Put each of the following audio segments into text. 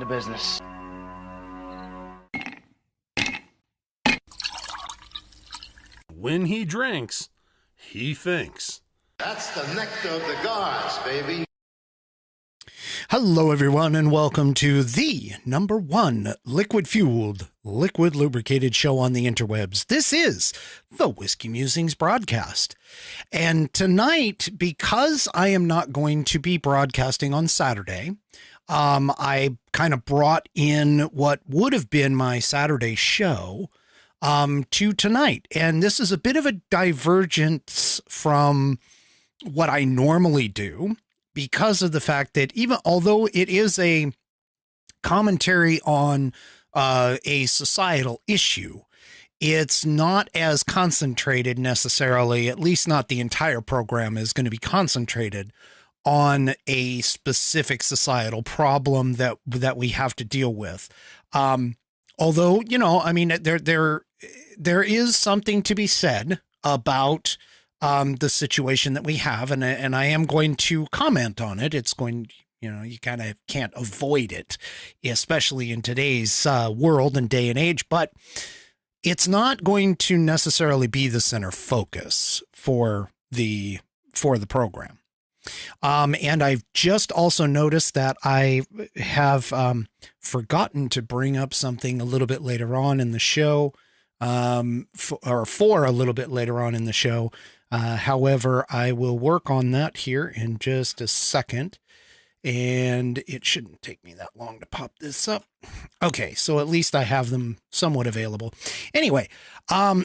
to business. When he drinks, he thinks. That's the nectar of the gods, baby. Hello, everyone, and welcome to the #1 liquid-fueled, liquid-lubricated show on the interwebs. This is the Whiskey Musings Broadcast. And tonight, because I am not going to be broadcasting on Saturday, I kind of brought in what would have been my Saturday show to tonight. And this is a bit of a divergence from what I normally do, because of the fact that even although it is a commentary on a societal issue, it's not as concentrated necessarily, at least not the entire program is going to be concentrated on a specific societal problem that we have to deal with. Although, you know, I mean, there is something to be said about the situation that we have, and I am going to comment on it. It's going, you know, you kind of can't avoid it, especially in today's world and day and age, but it's not going to necessarily be the center focus for the program. And I've just also noticed that I have forgotten to bring up something a little bit later on in the show, for a little bit later on in the show. However, I will work on that here in just a second, and it shouldn't take me that long to pop this up. Okay, so at least I have them somewhat available. Anyway, all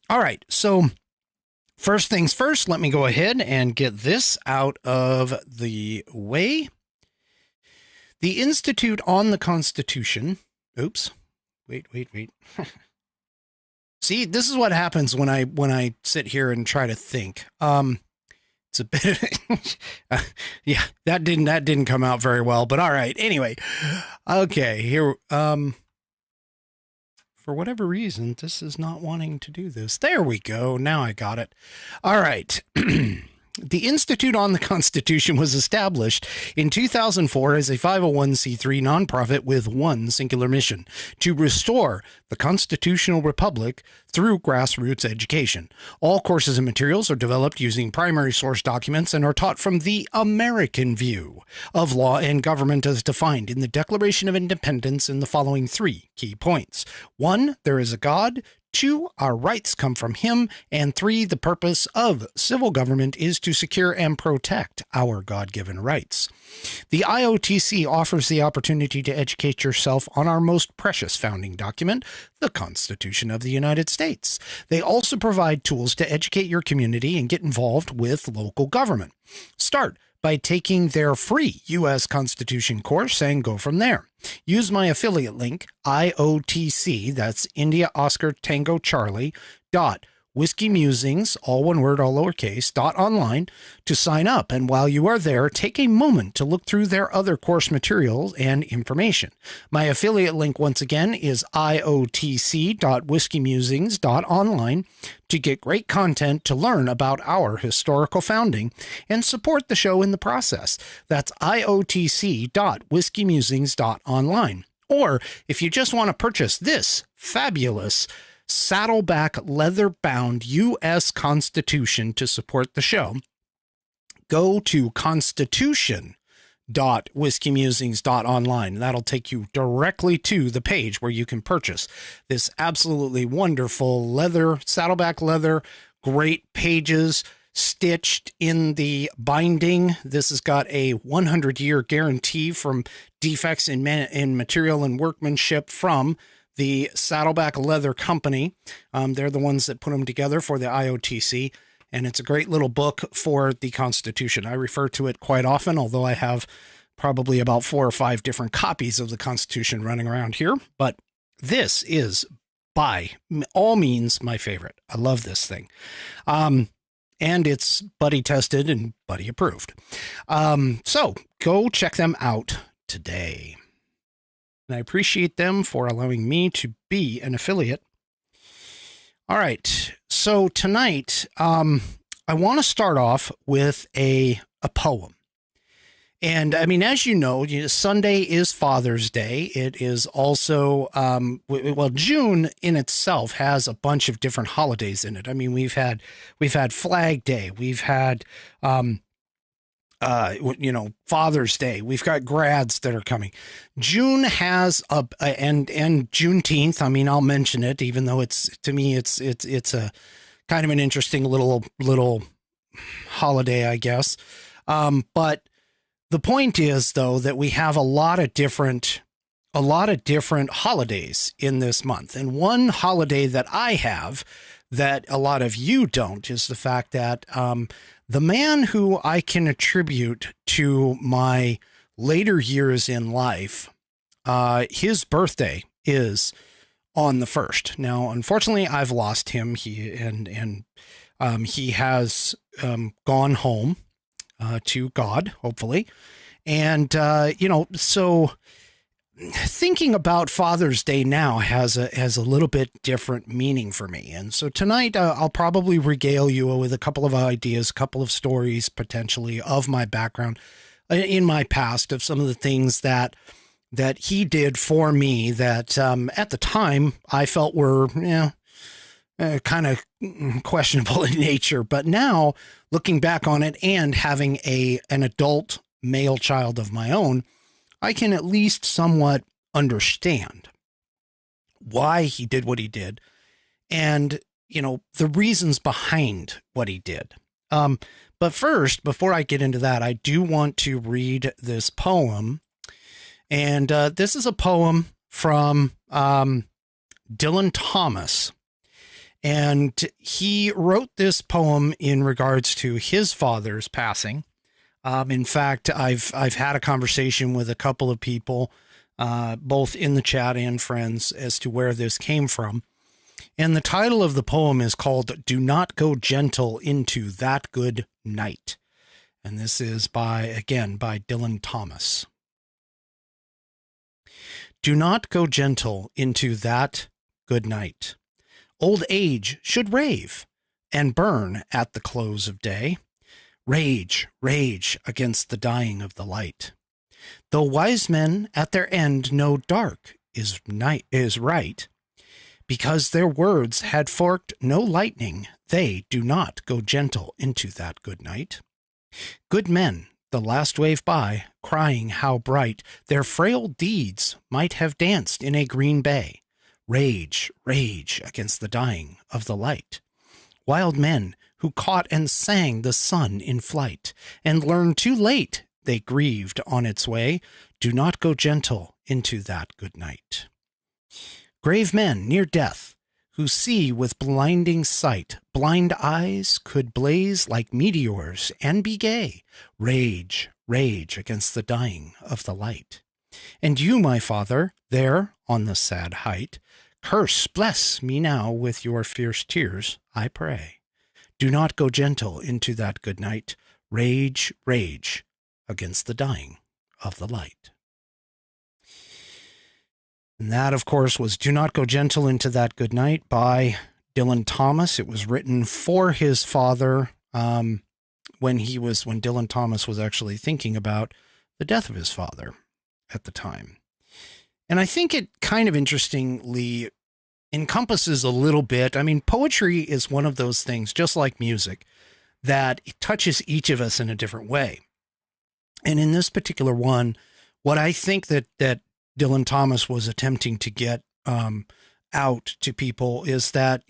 right, so first things first, let me go ahead and get this out of the way. The Institute on the Constitution. Oops. Wait. See, this is what happens when I sit here and try to think. It's a bit, yeah, that didn't come out very well, but all right. Anyway, okay, here, for whatever reason, this is not wanting to do this. There we go. Now I got it. All right. The Institute on the Constitution was established in 2004 as a 501c3 nonprofit with one singular mission: to restore the constitutional republic through grassroots education. All courses and materials are developed using primary source documents and are taught from the American view of law and government as defined in the Declaration of Independence in the following 3 key points. 1, there is a God. 2, our rights come from him. And 3, the purpose of civil government is to secure and protect our God-given rights. The IOTC offers the opportunity to educate yourself on our most precious founding document, the Constitution of the United States. They also provide tools to educate your community and get involved with local government. Start by taking their free U.S. Constitution course and go from there. Use my affiliate link, IOTC, that's India Oscar Tango Charlie, .whiskeymusings, all one word, all lowercase, .online to sign up. And while you are there, take a moment to look through their other course materials and information. My affiliate link, once again, is iotc.whiskeymusings.online to get great content to learn about our historical founding and support the show in the process. That's iotc.whiskeymusings.online. Or if you just want to purchase this fabulous Saddleback leather-bound U.S. Constitution to support the show, go to constitution.whiskeymusings.online. That'll take you directly to the page where you can purchase this absolutely wonderful leather, Saddleback leather, great pages stitched in the binding. This has got a 100-year guarantee from defects in material and workmanship from the Saddleback Leather Company. They're the ones that put them together for the IOTC, and it's a great little book for the Constitution. I refer to it quite often, although I have probably about 4 or 5 different copies of the Constitution running around here, but this is by all means my favorite. I love this thing. And it's buddy tested and buddy approved. So go check them out today. And I appreciate them for allowing me to be an affiliate. All right. So tonight, I want to start off with a poem. And I mean, as you know, Sunday is Father's Day. It is also, well, June in itself has a bunch of different holidays in it. I mean, we've had Flag Day, we've had, Father's Day. We've got grads that are coming. June has and Juneteenth. I mean, I'll mention it, even though to me it's a kind of an interesting little holiday, I guess. But the point is, though, that we have a lot of different holidays in this month. And one holiday that I have that a lot of you don't is the fact that the man who I can attribute to my later years in life, his birthday is on the 1st. Now, unfortunately, I've lost him. He has gone home to God, hopefully. And, so thinking about Father's Day now has a little bit different meaning for me. And so tonight I'll probably regale you with a couple of ideas, a couple of stories potentially of my background in my past, of some of the things that he did for me that at the time I felt were, kind of questionable in nature. But now looking back on it and having an adult male child of my own, I can at least somewhat understand why he did what he did and, the reasons behind what he did. But first, before I get into that, I do want to read this poem. And this is a poem from Dylan Thomas. And he wrote this poem in regards to his father's passing. In fact, I've had a conversation with a couple of people, both in the chat and friends, as to where this came from. And the title of the poem is called "Do Not Go Gentle into That Good Night." And this is by Dylan Thomas. Do not go gentle into that good night. Old age should rave and burn at the close of day. Rage, rage against the dying of the light. Though wise men at their end know dark is right, because their words had forked no lightning, they do not go gentle into that good night. Good men, the last wave by, crying how bright their frail deeds might have danced in a green bay. Rage, rage against the dying of the light. Wild men who caught and sang the sun in flight, and learned too late they grieved on its way, do not go gentle into that good night. Grave men near death, who see with blinding sight, blind eyes could blaze like meteors and be gay. Rage, rage against the dying of the light. And you, my father, there on the sad height, curse, bless me now with your fierce tears, I pray. Do not go gentle into that good night. Rage, rage against the dying of the light. And that, of course, was Do Not Go Gentle into That Good Night by Dylan Thomas. It was written for his father when Dylan Thomas was actually thinking about the death of his father at the time. And I think it kind of interestingly encompasses a little bit. I mean, poetry is one of those things, just like music, that it touches each of us in a different way. And in this particular one, what I think that Dylan Thomas was attempting to get out to people is that,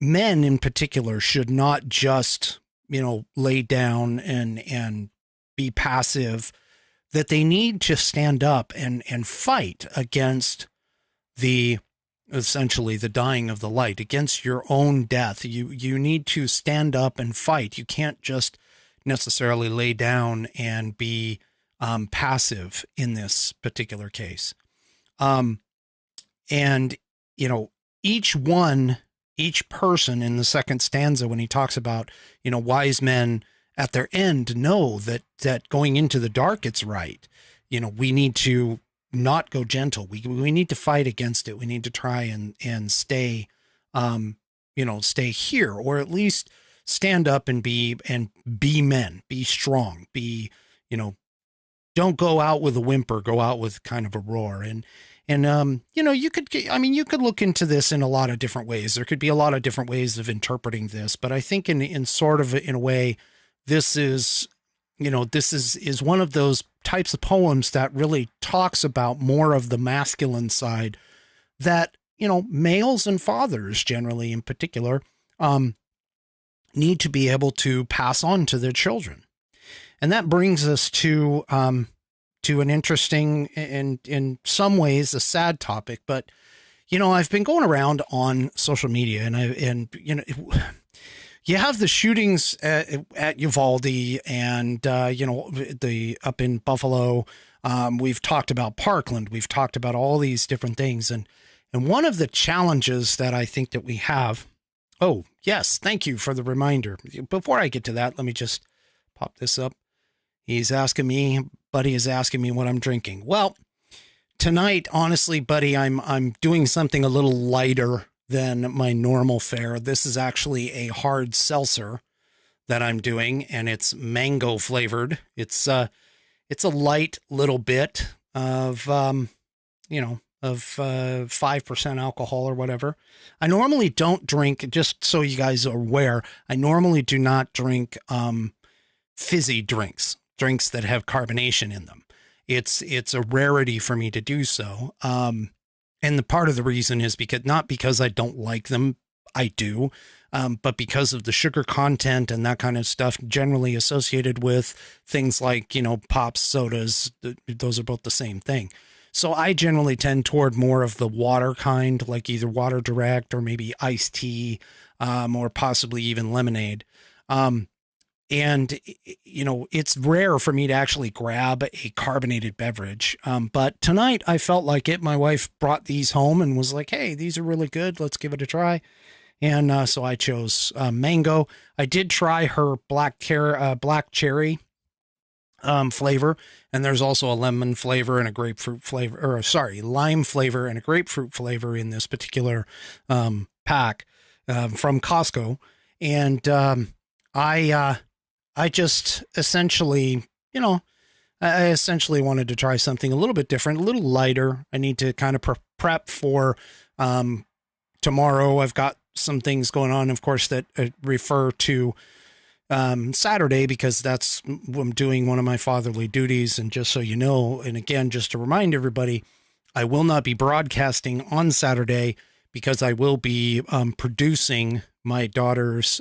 men in particular should not just, lay down and be passive, that they need to stand up and fight against essentially the dying of the light, against your own death. You need to stand up and fight. You can't just necessarily lay down and be passive in this particular case. And, each person in the second stanza, when he talks about, wise men at their end know that going into the dark, it's right. We need to not go gentle. We need to fight against it. We need to try and stay, stay here, or at least stand up and be men, be strong, be, you know, don't go out with a whimper, go out with kind of a roar. And you know, you could look into this in a lot of different ways. There could be a lot of different ways of interpreting this, but I think in a way, this is, you know, this is one of those types of poems that really talks about more of the masculine side that, you know, males and fathers generally in particular, need to be able to pass on to their children. And that brings us to an interesting and in some ways a sad topic, but, you know, I've been going around on social media and you know, you have the shootings at Uvalde and, you know, up in Buffalo. We've talked about Parkland. We've talked about all these different things. And one of the challenges that I think that we have, oh, yes, thank you for the reminder. Before I get to that, let me just pop this up. Buddy is asking me what I'm drinking. Well, tonight, honestly, buddy, I'm doing something a little lighter than my normal fare. This is actually a hard seltzer that I'm doing, and it's mango flavored. It's a light little bit of, you know, of 5% alcohol or whatever. I normally don't drink, just so you guys are aware, I normally do not drink fizzy drinks that have carbonation in them. It's a rarity for me to do so. And the part of the reason is not because I don't like them, I do, but because of the sugar content and that kind of stuff generally associated with things like, you know, pops, sodas, those are both the same thing. So I generally tend toward more of the water kind, like either water direct or maybe iced tea, or possibly even lemonade. And, you know, it's rare for me to actually grab a carbonated beverage. But tonight I felt like it. My wife brought these home and was like, hey, these are really good. Let's give it a try. And so I chose mango. I did try her black cherry flavor. And there's also a lemon flavor and a grapefruit flavor, lime flavor and a grapefruit flavor in this particular pack from Costco. And I just essentially, you know, I essentially wanted to try something a little bit different, a little lighter. I need to kind of prep for tomorrow. I've got some things going on, of course, that refer to Saturday, because that's I'm doing one of my fatherly duties. And just so you know, and again, just to remind everybody, I will not be broadcasting on Saturday because I will be producing my daughter's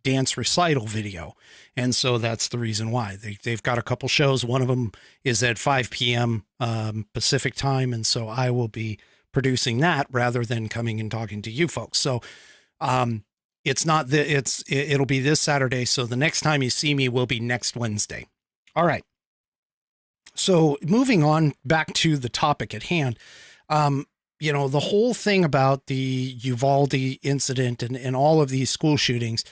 dance recital video. And so that's the reason why they've got a couple shows. One of them is at 5 p.m. Pacific time. And so I will be producing that rather than coming and talking to you folks. So, it'll be this Saturday. So the next time you see me will be next Wednesday. All right. So moving on back to the topic at hand, you know, the whole thing about the Uvalde incident and all of these school shootings,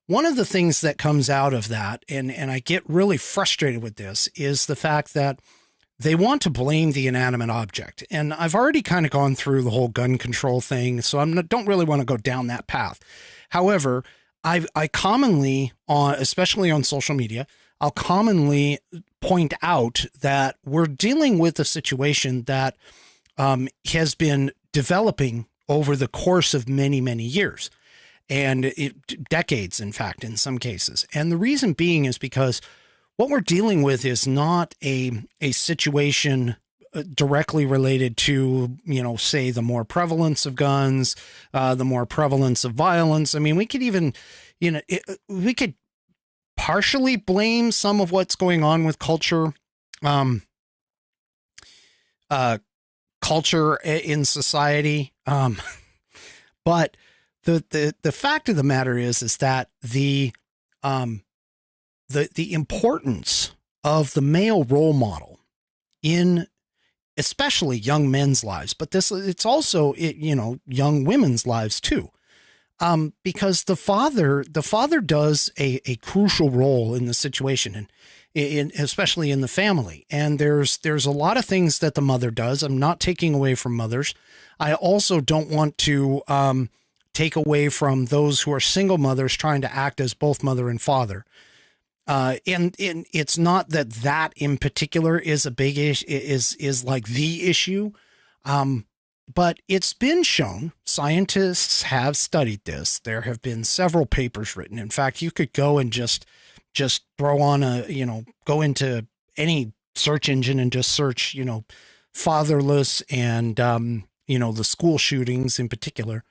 one of the things that comes out of that, and I get really frustrated with this, is the fact that they want to blame the inanimate object. And I've already kind of gone through the whole gun control thing, so don't really want to go down that path. However, I commonly, especially on social media, I'll commonly point out that we're dealing with a situation that has been developing over the course of many, many years. And decades, in fact, in some cases. And the reason being is because what we're dealing with is not a situation directly related to, you know, say the more prevalence of guns, the more prevalence of violence. I mean, we could even, you know, we could partially blame some of what's going on with culture in society. But the fact of the matter is that the importance of the male role model in especially young men's lives, but it's also, you know, young women's lives too. Because the father does a crucial role in the situation, and especially in the family. And there's a lot of things that the mother does. I'm not taking away from mothers. I also don't want to take away from those who are single mothers trying to act as both mother and father. And it's not that in particular is a big issue, is like the issue. But it's been shown, scientists have studied this. There have been several papers written. In fact, you could go and just throw on go into any search engine and just search, fatherless and, the school shootings in particular.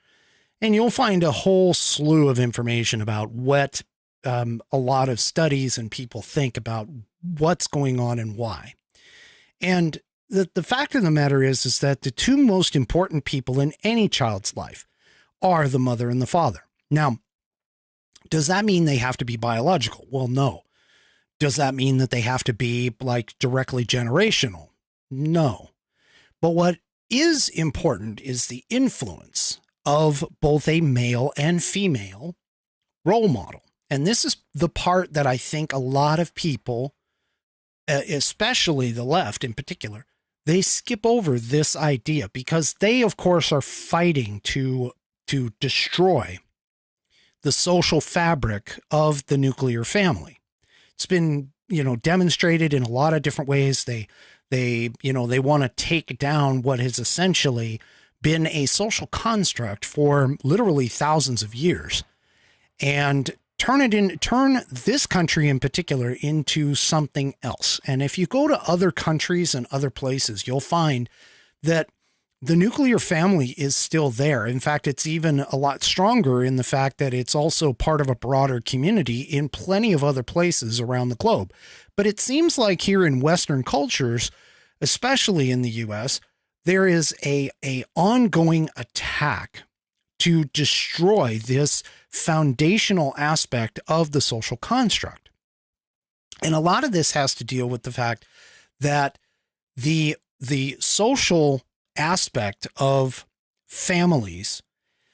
And you'll find a whole slew of information about what a lot of studies and people think about what's going on and why. And the fact of the matter is that the two most important people in any child's life are the mother and the father. Now, does that mean they have to be biological? Well, no. Does that mean that they have to be like directly generational? No. But what is important is the influence of both a male and female role model. And this is the part that I think a lot of people, especially the left in particular, they skip over this idea because they, of course, are fighting to destroy the social fabric of the nuclear family. It's been, demonstrated in a lot of different ways. They want to take down what has essentially been a social construct for literally thousands of years and turn this country in particular into something else. And if you go to other countries and other places, you'll find that the nuclear family is still there. In fact, it's even a lot stronger in the fact that it's also part of a broader community in plenty of other places around the globe. But it seems like here in Western cultures, especially in the US, there is a ongoing attack to destroy this foundational aspect of the social construct. And a lot of this has to deal with the fact that the social aspect of families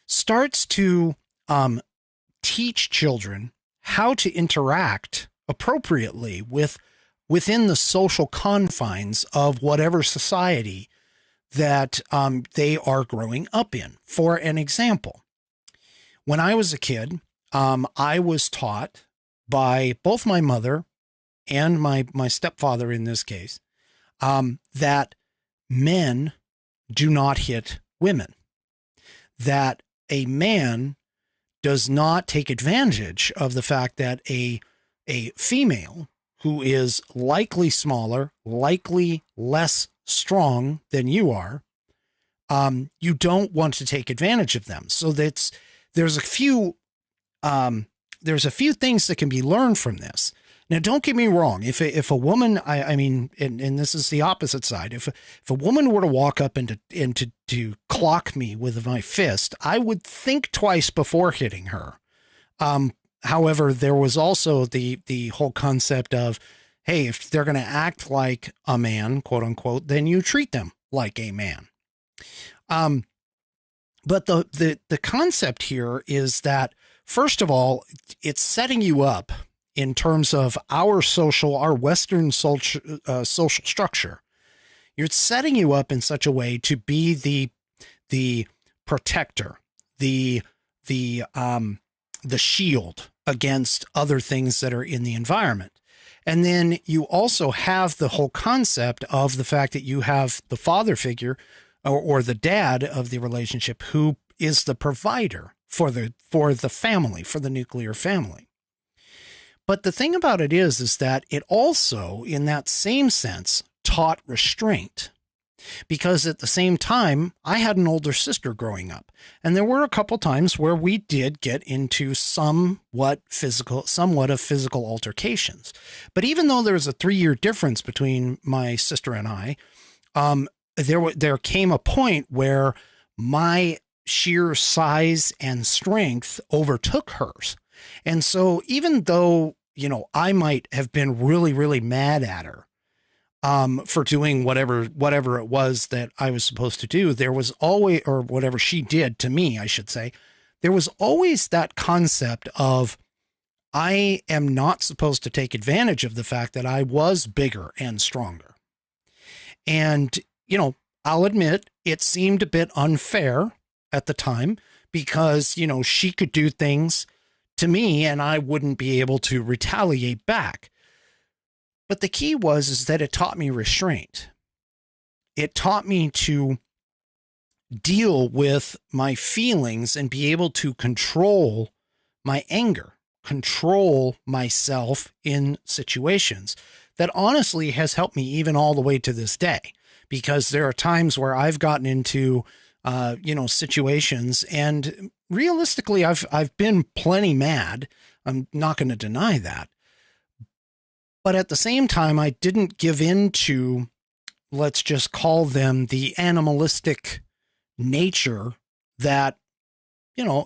starts to teach children how to interact appropriately within the social confines of whatever society that they are growing up in. For an example, when I was a kid, I was taught by both my mother and my stepfather in this case, that men do not hit women, that a man does not take advantage of the fact that a female who is likely smaller, likely less strong than you are, you don't want to take advantage of them. So there's a few things that can be learned from this. Now, don't get me wrong. If a woman, and this is the opposite side. If a woman were to walk up and to clock me with my fist, I would think twice before hitting her. However, there was also the whole concept of, hey, if they're going to act like a man, quote unquote, then you treat them like a man. But the concept here is that, first of all, it's setting you up in terms of our Western social structure. You're setting you up in such a way to be the protector, the shield against other things that are in the environment. And then you also have the whole concept of the fact that you have the father figure or the dad of the relationship who is the provider for the family, for the nuclear family. But the thing about it is that it also, in that same sense, taught restraint. Because at the same time, I had an older sister growing up, and there were a couple times where we did get into somewhat of physical altercations. But even though there was a 3-year difference between my sister and I, there came a point where my sheer size and strength overtook hers. And so even though, I might have been really, really mad at her for doing whatever it was that I was supposed to do, there was always, or whatever she did to me, I should say, there was always that concept of, I am not supposed to take advantage of the fact that I was bigger and stronger. And, I'll admit it seemed a bit unfair at the time because, she could do things to me, and I wouldn't be able to retaliate back. But the key is that it taught me restraint. It taught me to deal with my feelings and be able to control my anger, control myself in situations. That honestly has helped me even all the way to this day, because there are times where I've gotten into, situations, and realistically, I've been plenty mad. I'm not going to deny that. But at the same time, I didn't give in to, let's just call them, the animalistic nature that,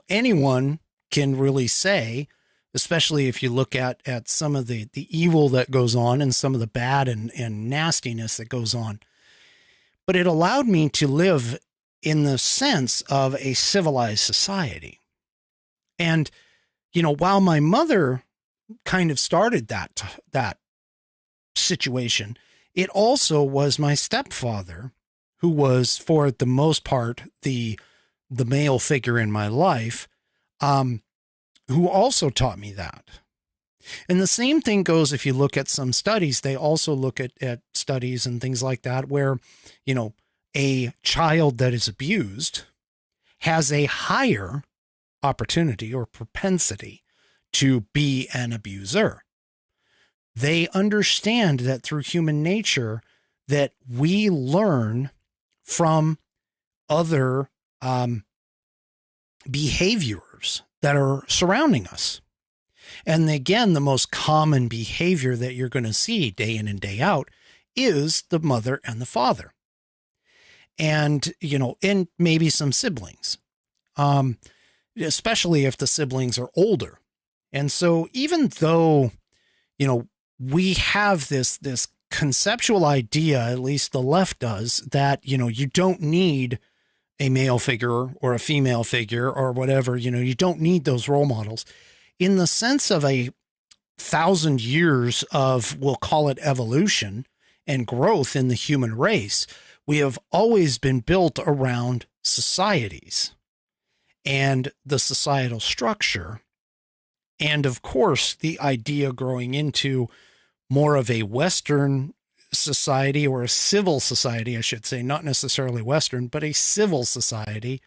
anyone can really say, especially if you look at some of the evil that goes on and some of the bad and nastiness that goes on. But it allowed me to live in the sense of a civilized society. And, while my mother kind of started that situation, it also was my stepfather, who was, for the most part, the male figure in my life, who also taught me that. And the same thing goes if you look at some studies. They also look at studies and things like that where, a child that is abused has a higher opportunity or propensity to be an abuser. They understand that through human nature that we learn from other behaviors that are surrounding us. And again, the most common behavior that you're going to see day in and day out is the mother and the father. And, and maybe some siblings, especially if the siblings are older. And so even though, we have this conceptual idea, at least the left does, that, you don't need a male figure or a female figure or whatever, you don't need those role models. In the sense of 1,000 years of, we'll call it evolution and growth in the human race, we have always been built around societies and the societal structure. And of course, the idea growing into more of a Western society, or a civil society, I should say, not necessarily Western, but a civil society,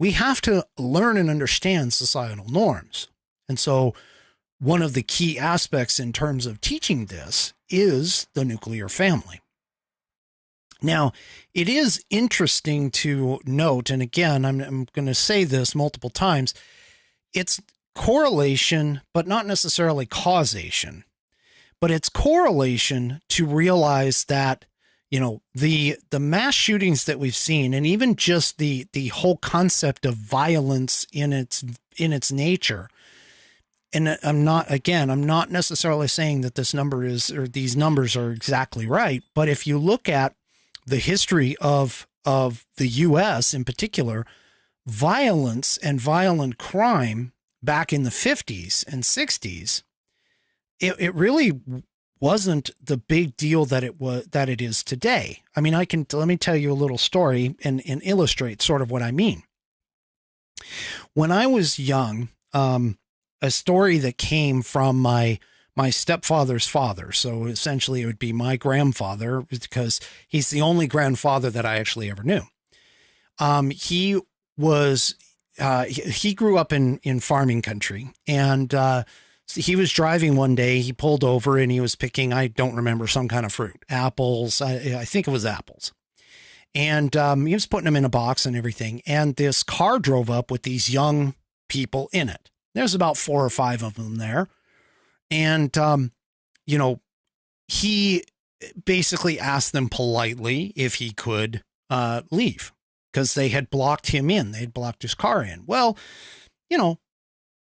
we have to learn and understand societal norms. And so one of the key aspects in terms of teaching this is the nuclear family. Now, it is interesting to note, and again, I'm going to say this multiple times, it's correlation, but not necessarily causation. But it's correlation to realize that, the mass shootings that we've seen, and even just the whole concept of violence in its nature. And I'm not necessarily saying that this number is, or these numbers are exactly right. But if you look at the history of the U.S. in particular, violence and violent crime back in the 50s and 60s, it really wasn't the big deal that it is today. I mean, let me tell you a little story and illustrate sort of what I mean. When I was young, a story that came from my stepfather's father. So essentially it would be my grandfather, because he's the only grandfather that I actually ever knew. He grew up in farming country, and he was driving one day. He pulled over and he was picking, I don't remember, some kind of fruit, apples. I think it was apples. And he was putting them in a box and everything. And this car drove up with these young people in it. There's about 4 or 5 of them there. And, he basically asked them politely if he could leave, because they had blocked him in. They'd blocked his car in. Well,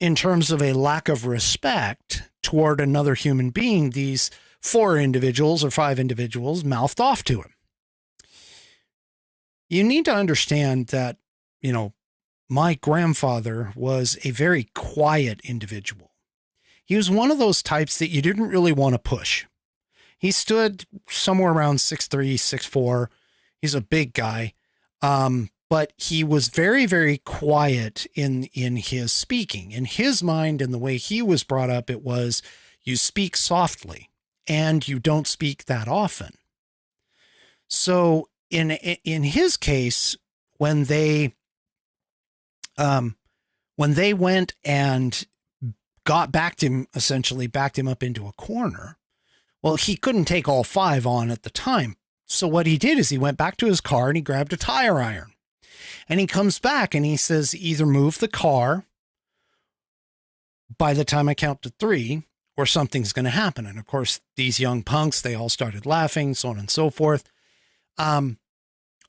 in terms of a lack of respect toward another human being, these 4 individuals or 5 individuals mouthed off to him. You need to understand that, my grandfather was a very quiet individual. He was one of those types that you didn't really want to push. He stood somewhere around 6'3", 6'4". He's a big guy. but he was very, very quiet in his speaking. In his mind and the way he was brought up, it was you speak softly and you don't speak that often. So in his case, when they went and backed him up into a corner, well, he couldn't take all 5 on at the time. So what he did is he went back to his car and he grabbed a tire iron. And he comes back and he says, either move the car by the time I count to 3 or something's going to happen. And of course, these young punks, they all started laughing, so on and so forth.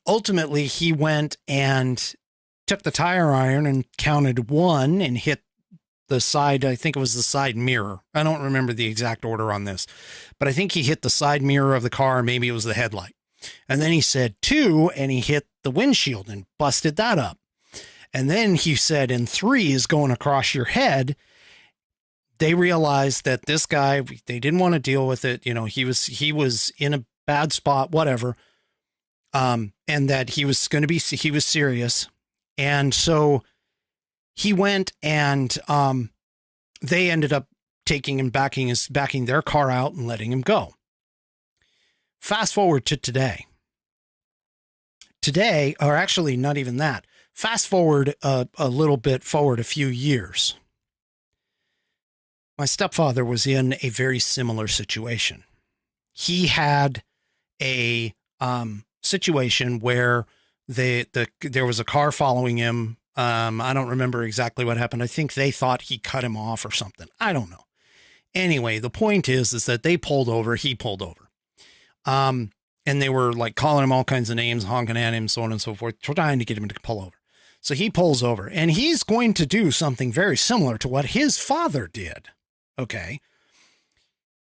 Ultimately, he went and took the tire iron and counted 1 and hit the side. I think it was the side mirror. I don't remember the exact order on this, but I think he hit the side mirror of the car. Maybe it was the headlight. And then he said 2 and he hit the windshield and busted that up. And then he said, and 3 is going across your head. They realized that this guy, they didn't want to deal with it. You know, he was in a bad spot, whatever. And that he was serious. And so he went and, they ended up taking him, backing their car out and letting him go. Fast forward to today. Today, or actually not even that, fast forward a little bit forward a few years. My stepfather was in a very similar situation. He had a situation where there was a car following him. I don't remember exactly what happened. I think they thought he cut him off or something. I don't know. Anyway, the point is that they pulled over, he pulled over. And they were like calling him all kinds of names, honking at him, so on and so forth, trying to get him to pull over. So he pulls over and he's going to do something very similar to what his father did. Okay.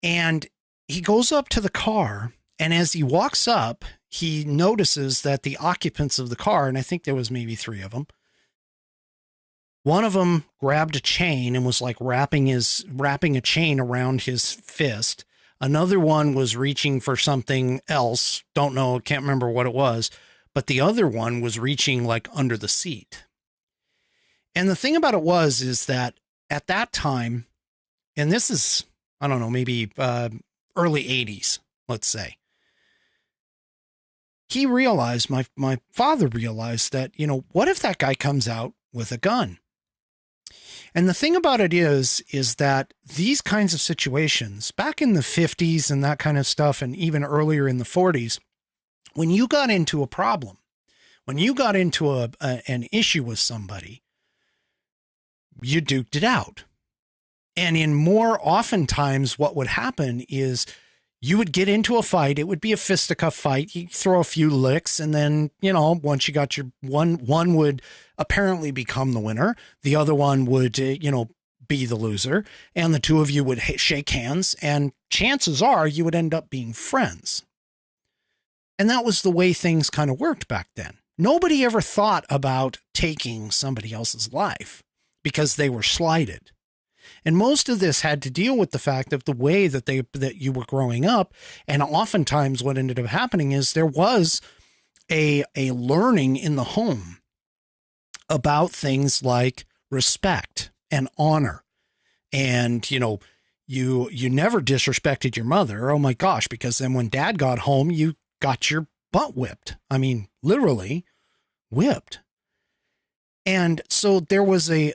And he goes up to the car, and as he walks up, he notices that the occupants of the car, and I think there was maybe 3 of them, one of them grabbed a chain and was like wrapping a chain around his fist. Another one was reaching for something else. Don't know. Can't remember what it was, but the other one was reaching like under the seat. And the thing about it is that at that time, and this is, I don't know, maybe early 80s, let's say, he realized, my father realized that, you know, what if that guy comes out with a gun? And the thing about it is that these kinds of situations back in the 50s and that kind of stuff, and even earlier in the 40s, when you got into a problem, when you got into an issue with somebody, you duked it out. And in more oftentimes, what would happen is you would get into a fight. It would be a fisticuff fight. You throw a few licks, and then, you know, once you got your one would apparently become the winner. The other one would, be the loser, and the 2 of you would shake hands, and chances are you would end up being friends. And that was the way things kind of worked back then. Nobody ever thought about taking somebody else's life because they were slighted. And most of this had to deal with the fact of the way that you were growing up. And oftentimes what ended up happening is there was a learning in the home about things like respect and honor. And, you know, you never disrespected your mother. Oh my gosh, because then when Dad got home, you got your butt whipped. I mean, literally whipped. And so there was a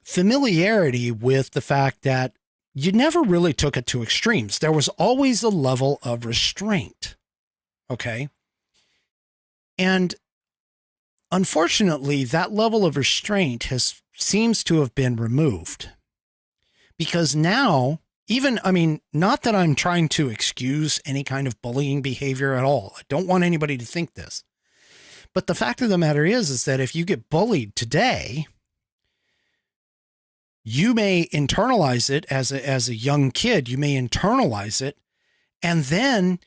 familiarity with the fact that you never really took it to extremes. There was always a level of restraint. Okay. And unfortunately, that level of restraint seems to have been removed, because now, not that I'm trying to excuse any kind of bullying behavior at all. I don't want anybody to think this, but the fact of the matter is that if you get bullied today, you may internalize it as a young kid. You may internalize it. And then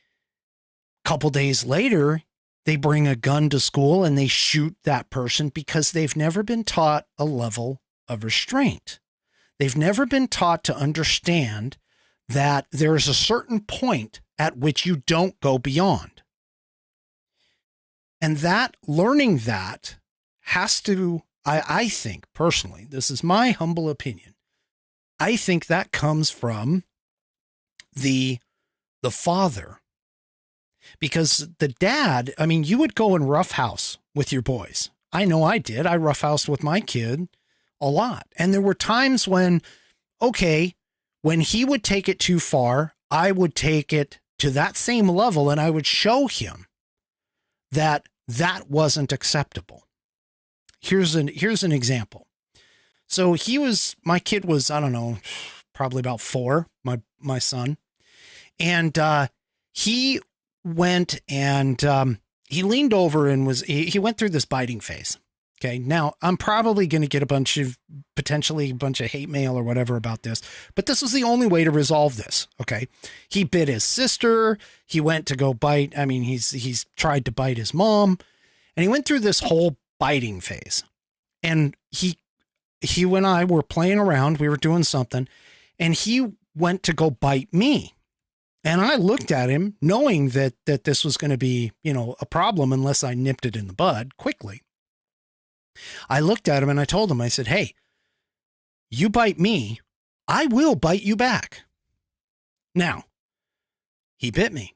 a couple days later, they bring a gun to school and they shoot that person because they've never been taught a level of restraint. They've never been taught to understand that there is a certain point at which you don't go beyond. And that learning that has to, I think personally, this is my humble opinion. I think that comes from the father, because the dad, I mean, you would go and roughhouse with your boys. I know I did. I roughhoused with my kid a lot. And there were times when, okay, when he would take it too far, I would take it to that same level and I would show him that that wasn't acceptable. Here's an example. So my kid was, I don't know, probably about 4, my son. And he went and he leaned over and he went through this biting phase. Okay. Now I'm probably going to get potentially a bunch of hate mail or whatever about this, but this was the only way to resolve this. Okay. He bit his sister. He went to go bite. I mean, he's tried to bite his mom, and he went through this whole biting phase. And he and I were playing around. We were doing something, and he went to go bite me. And I looked at him knowing that this was going to be, a problem unless I nipped it in the bud quickly. I looked at him and I told him, I said, hey, you bite me, I will bite you back. Now, he bit me,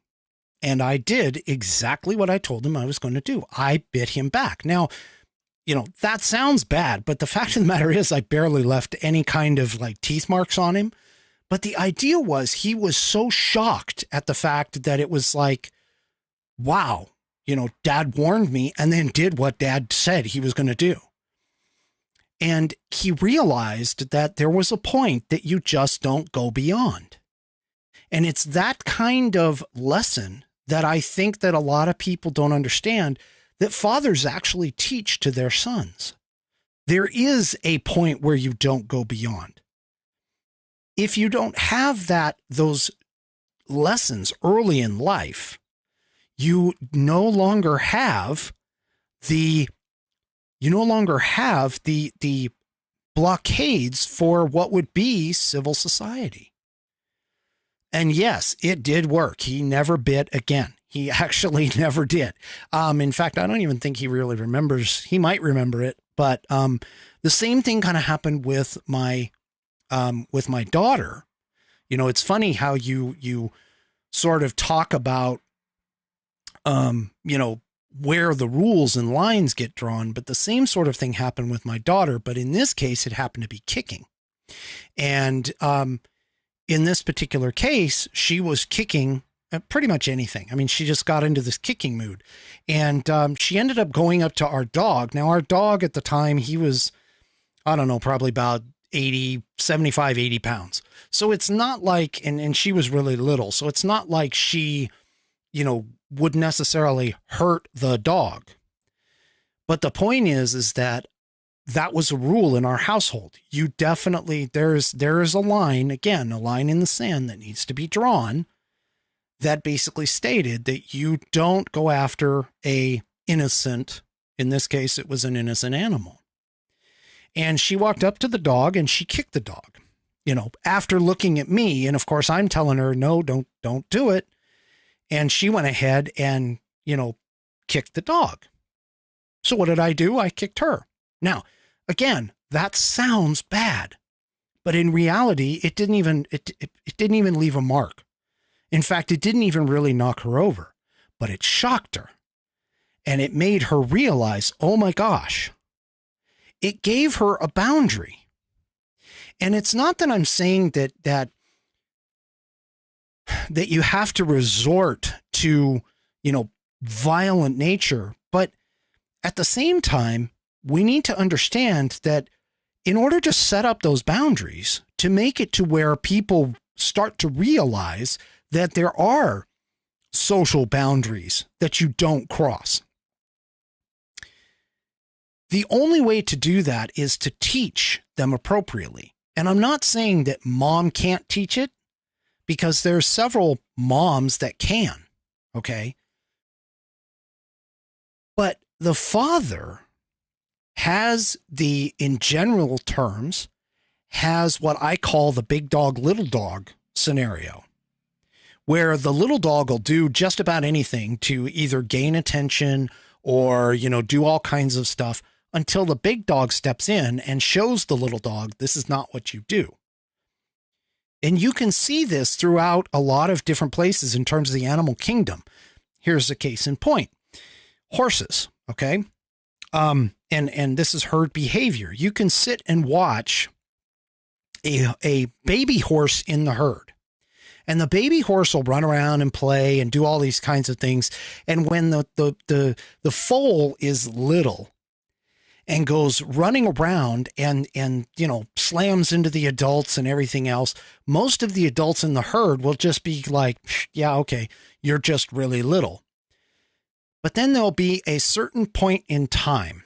and I did exactly what I told him I was going to do. I bit him back. Now, that sounds bad, but the fact of the matter is I barely left any kind of like teeth marks on him. But the idea was he was so shocked at the fact that it was like, wow, dad warned me and then did what dad said he was going to do. And he realized that there was a point that you just don't go beyond. And it's that kind of lesson that I think that a lot of people don't understand, that fathers actually teach to their sons. There is a point where you don't go beyond. If you don't have those lessons early in life, you no longer have the blockades for what would be civil society. And yes, it did work. He never bit again. He actually never did. In fact, I don't even think he really remembers. He might remember it, but the same thing kind of happened with my daughter. It's funny how you sort of talk about, where the rules and lines get drawn, but the same sort of thing happened with my daughter. But in this case, it happened to be kicking. And, in this particular case, she was kicking pretty much anything. I mean, she just got into this kicking mood, and, she ended up going up to our dog. Now, our dog at the time, he was, I don't know, probably about 75, 80 pounds. So it's not like, and she was really little. So it's not like she, would necessarily hurt the dog. But the point is that was a rule in our household. You definitely, there is a line, again, a line in the sand that needs to be drawn that basically stated that you don't go after a innocent, in this case, it was an innocent animal. And she walked up to the dog and she kicked the dog, after looking at me. And of course I'm telling her, no, don't do it. And she went ahead and, kicked the dog. So what did I do? I kicked her. Now, again, that sounds bad, but in reality, it didn't even leave a mark. In fact, it didn't even really knock her over, but it shocked her, and it made her realize, oh my gosh, it gave her a boundary. And it's not that I'm saying that you have to resort to, violent nature, but at the same time, we need to understand that in order to set up those boundaries, to make it to where people start to realize that there are social boundaries that you don't cross. The only way to do that is to teach them appropriately. And I'm not saying that mom can't teach it, because there's several moms that can, okay? But the father has in general terms, has what I call the big dog, little dog scenario, where the little dog will do just about anything to either gain attention or, do all kinds of stuff until the big dog steps in and shows the little dog, this is not what you do. And you can see this throughout a lot of different places in terms of the animal kingdom. Here's a case in point. Horses, okay? And this is herd behavior. You can sit and watch a baby horse in the herd. And the baby horse will run around and play and do all these kinds of things. And when the foal is little and goes running around and slams into the adults and everything else, most of the adults in the herd will just be like, yeah, okay, you're just really little. But then there'll be a certain point in time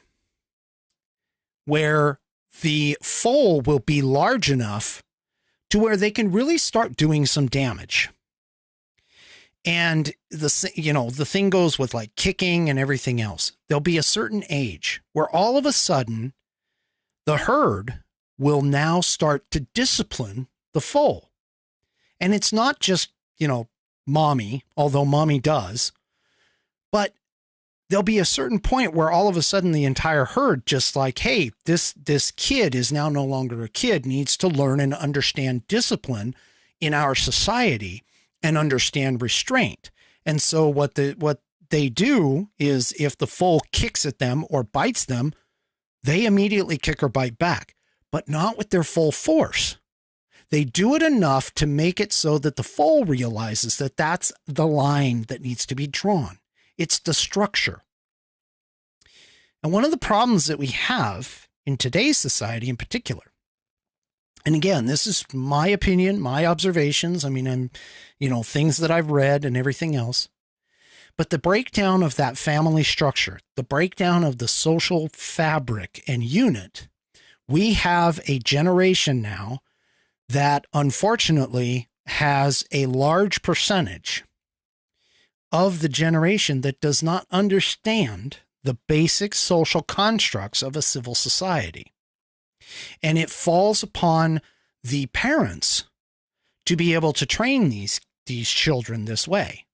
where the foal will be large enough to where they can really start doing some damage. And the thing goes with like kicking and everything else. There'll be a certain age where all of a sudden the herd will now start to discipline the foal. And it's not just, mommy, although mommy does, but there'll be a certain point where all of a sudden the entire herd just like, hey, this kid is now no longer a kid, needs to learn and understand discipline in our society and understand restraint. And so what they do is if the foal kicks at them or bites them, they immediately kick or bite back, but not with their full force. They do it enough to make it so that the foal realizes that that's the line that needs to be drawn. It's the structure. And one of the problems that we have in today's society in particular, and again, this is my opinion, my observations. I mean, I'm, things that I've read and everything else, but the breakdown of that family structure, the breakdown of the social fabric and unit, we have a generation now that unfortunately has a large percentage of the generation that does not understand the basic social constructs of a civil society. And it falls upon the parents to be able to train these children this way.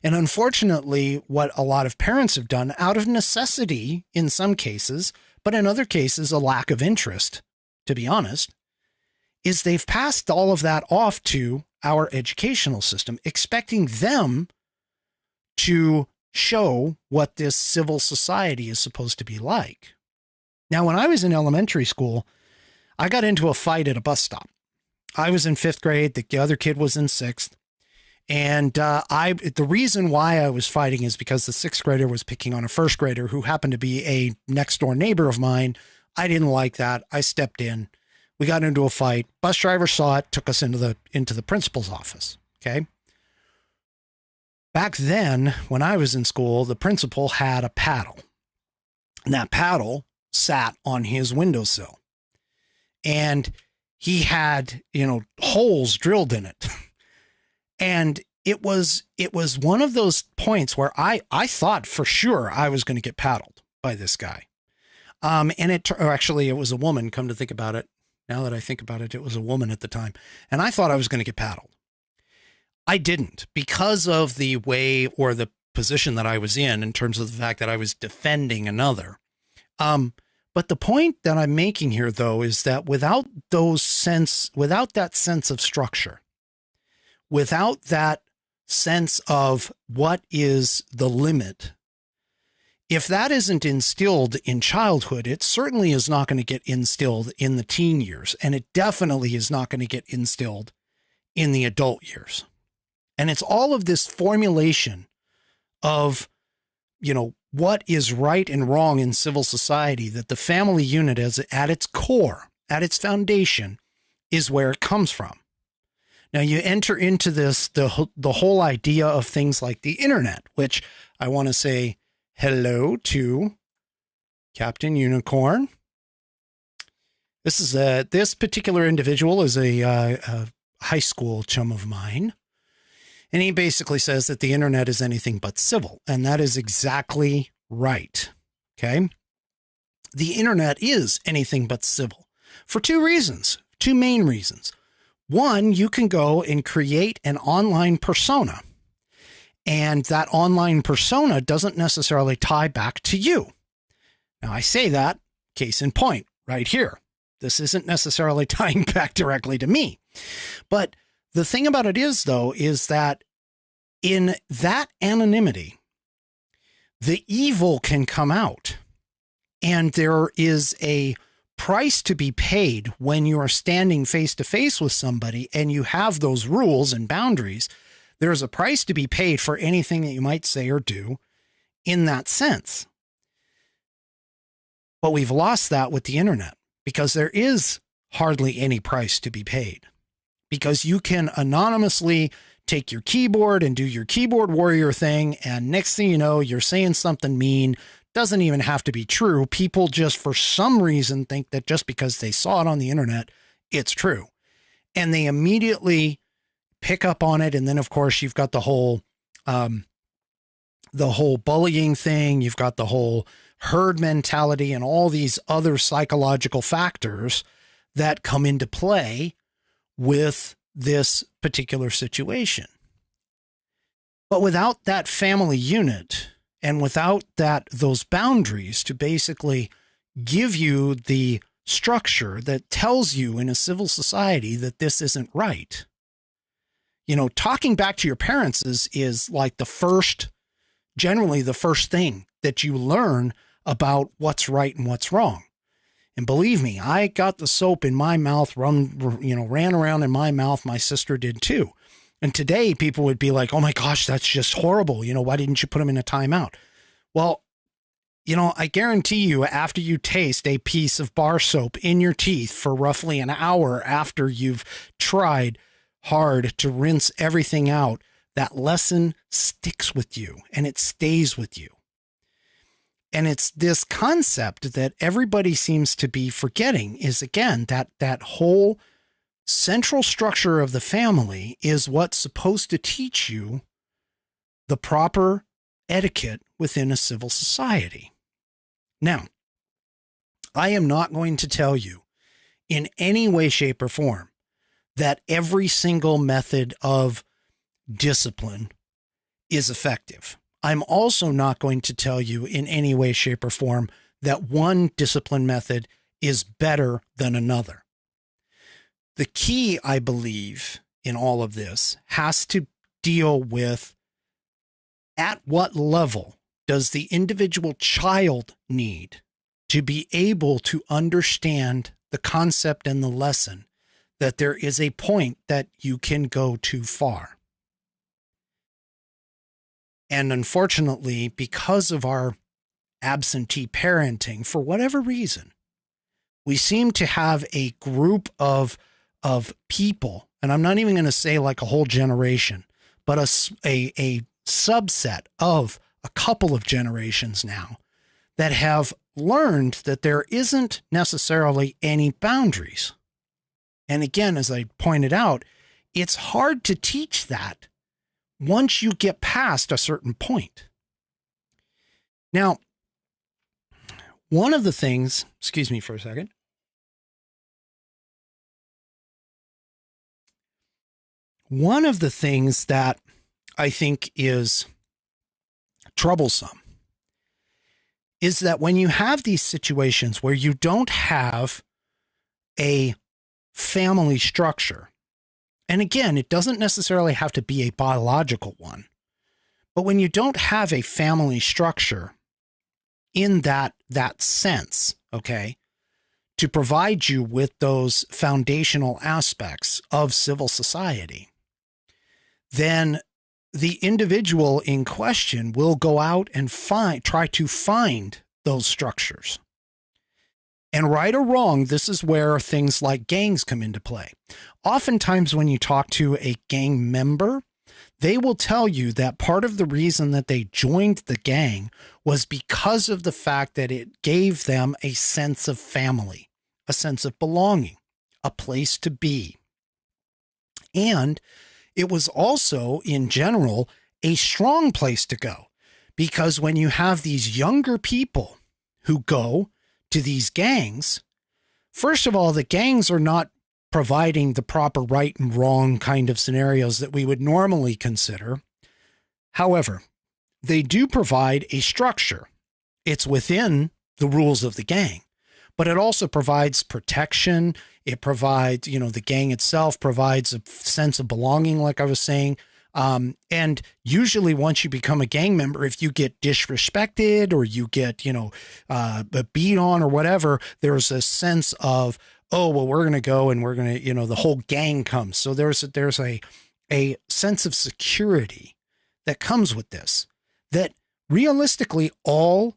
And unfortunately, what a lot of parents have done out of necessity in some cases, but in other cases, a lack of interest, to be honest, is they've passed all of that off to our educational system, expecting them to show what this civil society is supposed to be like. Now, when I was in elementary school, I got into a fight at a bus stop. I was in 5th grade. The other kid was in 6th. And the reason why I was fighting is because the 6th grader was picking on a 1st grader who happened to be a next door neighbor of mine. I didn't like that. I stepped in. We got into a fight. Bus driver saw it, took us into the principal's office. Okay. Back then, when I was in school, the principal had a paddle. And that paddle sat on his windowsill. And he had, holes drilled in it. And it was one of those points where I thought for sure I was going to get paddled by this guy. And actually it was a woman, come to think about it. Now that I think about it, it was a woman at the time. And I thought I was going to get paddled. I didn't, because of the way or the position that I was in terms of the fact that I was defending another. But the point that I'm making here, though, is that without that sense of structure, without that sense of what is the limit, if that isn't instilled in childhood, it certainly is not going to get instilled in the teen years. And it definitely is not going to get instilled in the adult years. And it's all of this formulation of, what is right and wrong in civil society that the family unit is at its core, at its foundation, is where it comes from. Now you enter into this, the whole idea of things like the internet, which I want to say hello to Captain Unicorn. This particular individual is a high school chum of mine. And he basically says that the internet is anything but civil. And that is exactly right. Okay. The internet is anything but civil for two main reasons. One, you can go and create an online persona And that online persona doesn't necessarily tie back to you. Now, I say that, case in point, right here. This isn't necessarily tying back directly to me. But the thing about it is, though, is that in that anonymity, the evil can come out. And there is a price to be paid when you are standing face to face with somebody and you have those rules and boundaries. There's a price to be paid for anything that you might say or do in that sense. But we've lost that with the internet because there is hardly any price to be paid, because you can anonymously take your keyboard and do your keyboard warrior thing. And next thing you know, you're saying something mean. Doesn't even have to be true. People just for some reason think that just because they saw it on the internet, it's true. And they immediately pick up on it. And then of course you've got the whole bullying thing. You've got the whole herd mentality and all these other psychological factors that come into play with this particular situation. But without that family unit, and without those boundaries to basically give you the structure that tells you in a civil society that this isn't right. You know, talking back to your parents is like generally the first thing that you learn about what's right and what's wrong. And believe me, I got the soap in my mouth, ran around in my mouth. My sister did too. And today people would be like, oh my gosh, that's just horrible. You know, why didn't you put them in a timeout? Well, you know, I guarantee you after you taste a piece of bar soap in your teeth for roughly an hour after you've tried hard to rinse everything out, that lesson sticks with you and it stays with you. And it's this concept that everybody seems to be forgetting is, again, that whole central structure of the family is what's supposed to teach you the proper etiquette within a civil society. Now, I am not going to tell you in any way, shape, or form that every single method of discipline is effective. I'm also not going to tell you in any way, shape, or form that one discipline method is better than another. The key, I believe, in all of this has to deal with at what level does the individual child need to be able to understand the concept and the lesson that there is a point that you can go too far. And unfortunately, because of our absentee parenting, for whatever reason, we seem to have a group of people, and I'm not even going to say like a whole generation, but a subset of a couple of generations now that have learned that there isn't necessarily any boundaries. And again, as I pointed out, it's hard to teach that once you get past a certain point. Now, one of the things, excuse me for a second. One of the things that I think is troublesome is that when you have these situations where you don't have a family structure, and again, it doesn't necessarily have to be a biological one, but when you don't have a family structure in that sense, okay, to provide you with those foundational aspects of civil society, then the individual in question will go out and try to find those structures. And right or wrong, this is where things like gangs come into play. Oftentimes when you talk to a gang member, they will tell you that part of the reason that they joined the gang was because of the fact that it gave them a sense of family, a sense of belonging, a place to be. And it was also, in general, a strong place to go, because when you have these younger people who go to these gangs, first of all, the gangs are not providing the proper right and wrong kind of scenarios that we would normally consider. However, they do provide a structure. It's within the rules of the gang, but it also provides protection. It provides, the gang itself provides a sense of belonging, like I was saying. And usually once you become a gang member, if you get disrespected or you get, beat on or whatever, there's a sense of, oh, well, we're going to go and we're going to, the whole gang comes. So there's a sense of security that comes with this, that realistically all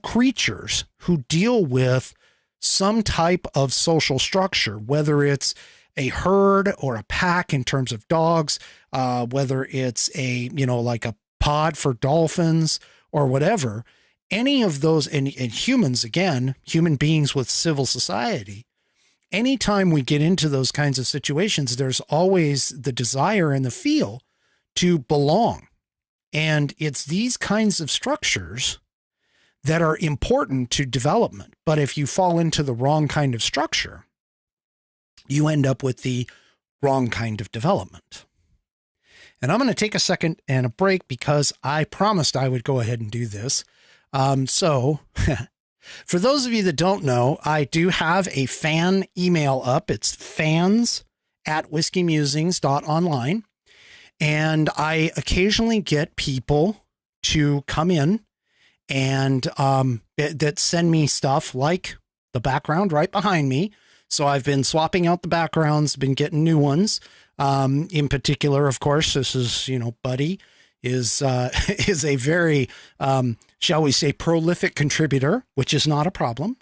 creatures who deal with some type of social structure, whether it's a herd or a pack in terms of dogs, whether it's like a pod for dolphins or whatever, any of those, and humans, again, human beings with civil society, anytime we get into those kinds of situations, there's always the desire and the feel to belong. And it's these kinds of structures that are important to development. But if you fall into the wrong kind of structure, you end up with the wrong kind of development. And I'm going to take a second and a break because I promised I would go ahead and do this. So for those of you that don't know, I do have a fan email up. It's fans@whiskeymusings.online. And I occasionally get people to come in and that send me stuff like the background right behind me. So I've been swapping out the backgrounds, been getting new ones. In particular, of course, this is, Buddy is a very, shall we say, prolific contributor, which is not a problem.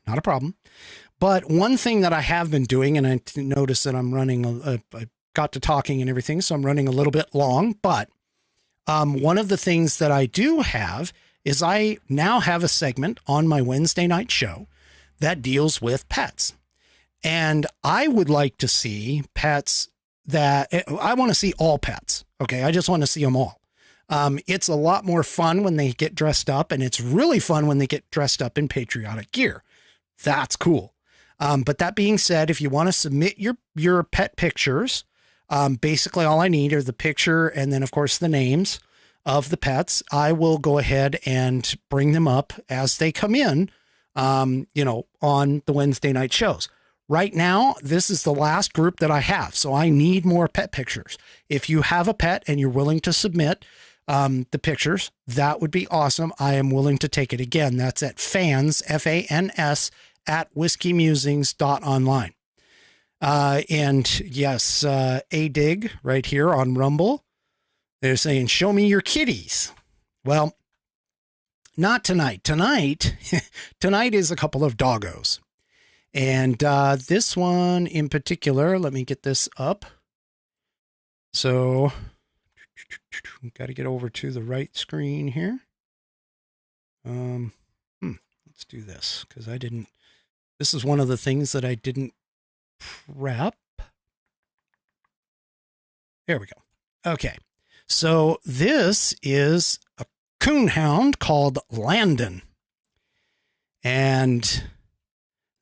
But one thing that I have been doing, and I noticed that I'm running, I got to talking and everything, so I'm running a little bit long, but one of the things that I do have is I now have a segment on my Wednesday night show that deals with pets. And I would like to see pets I want to see all pets. Okay. I just want to see them all. It's a lot more fun when they get dressed up, and it's really fun when they get dressed up in patriotic gear. That's cool. But that being said, if you want to submit your pet pictures, basically all I need are the picture and then of course the names of the pets. I will go ahead and bring them up as they come in, on the Wednesday night shows. Right now, this is the last group that I have, so I need more pet pictures. If you have a pet and you're willing to submit the pictures, that would be awesome. I am willing to take it. Again, that's at fans, FANS, @whiskeymusings.online. And yes, A-Dig right here on Rumble, they're saying, show me your kitties. Well, not tonight. Tonight is a couple of doggos. And this one in particular, let me get this up. So, got to get over to the right screen here. Let's do this because this is one of the things that I didn't prep. There we go. Okay. So this is a coonhound called Landon. And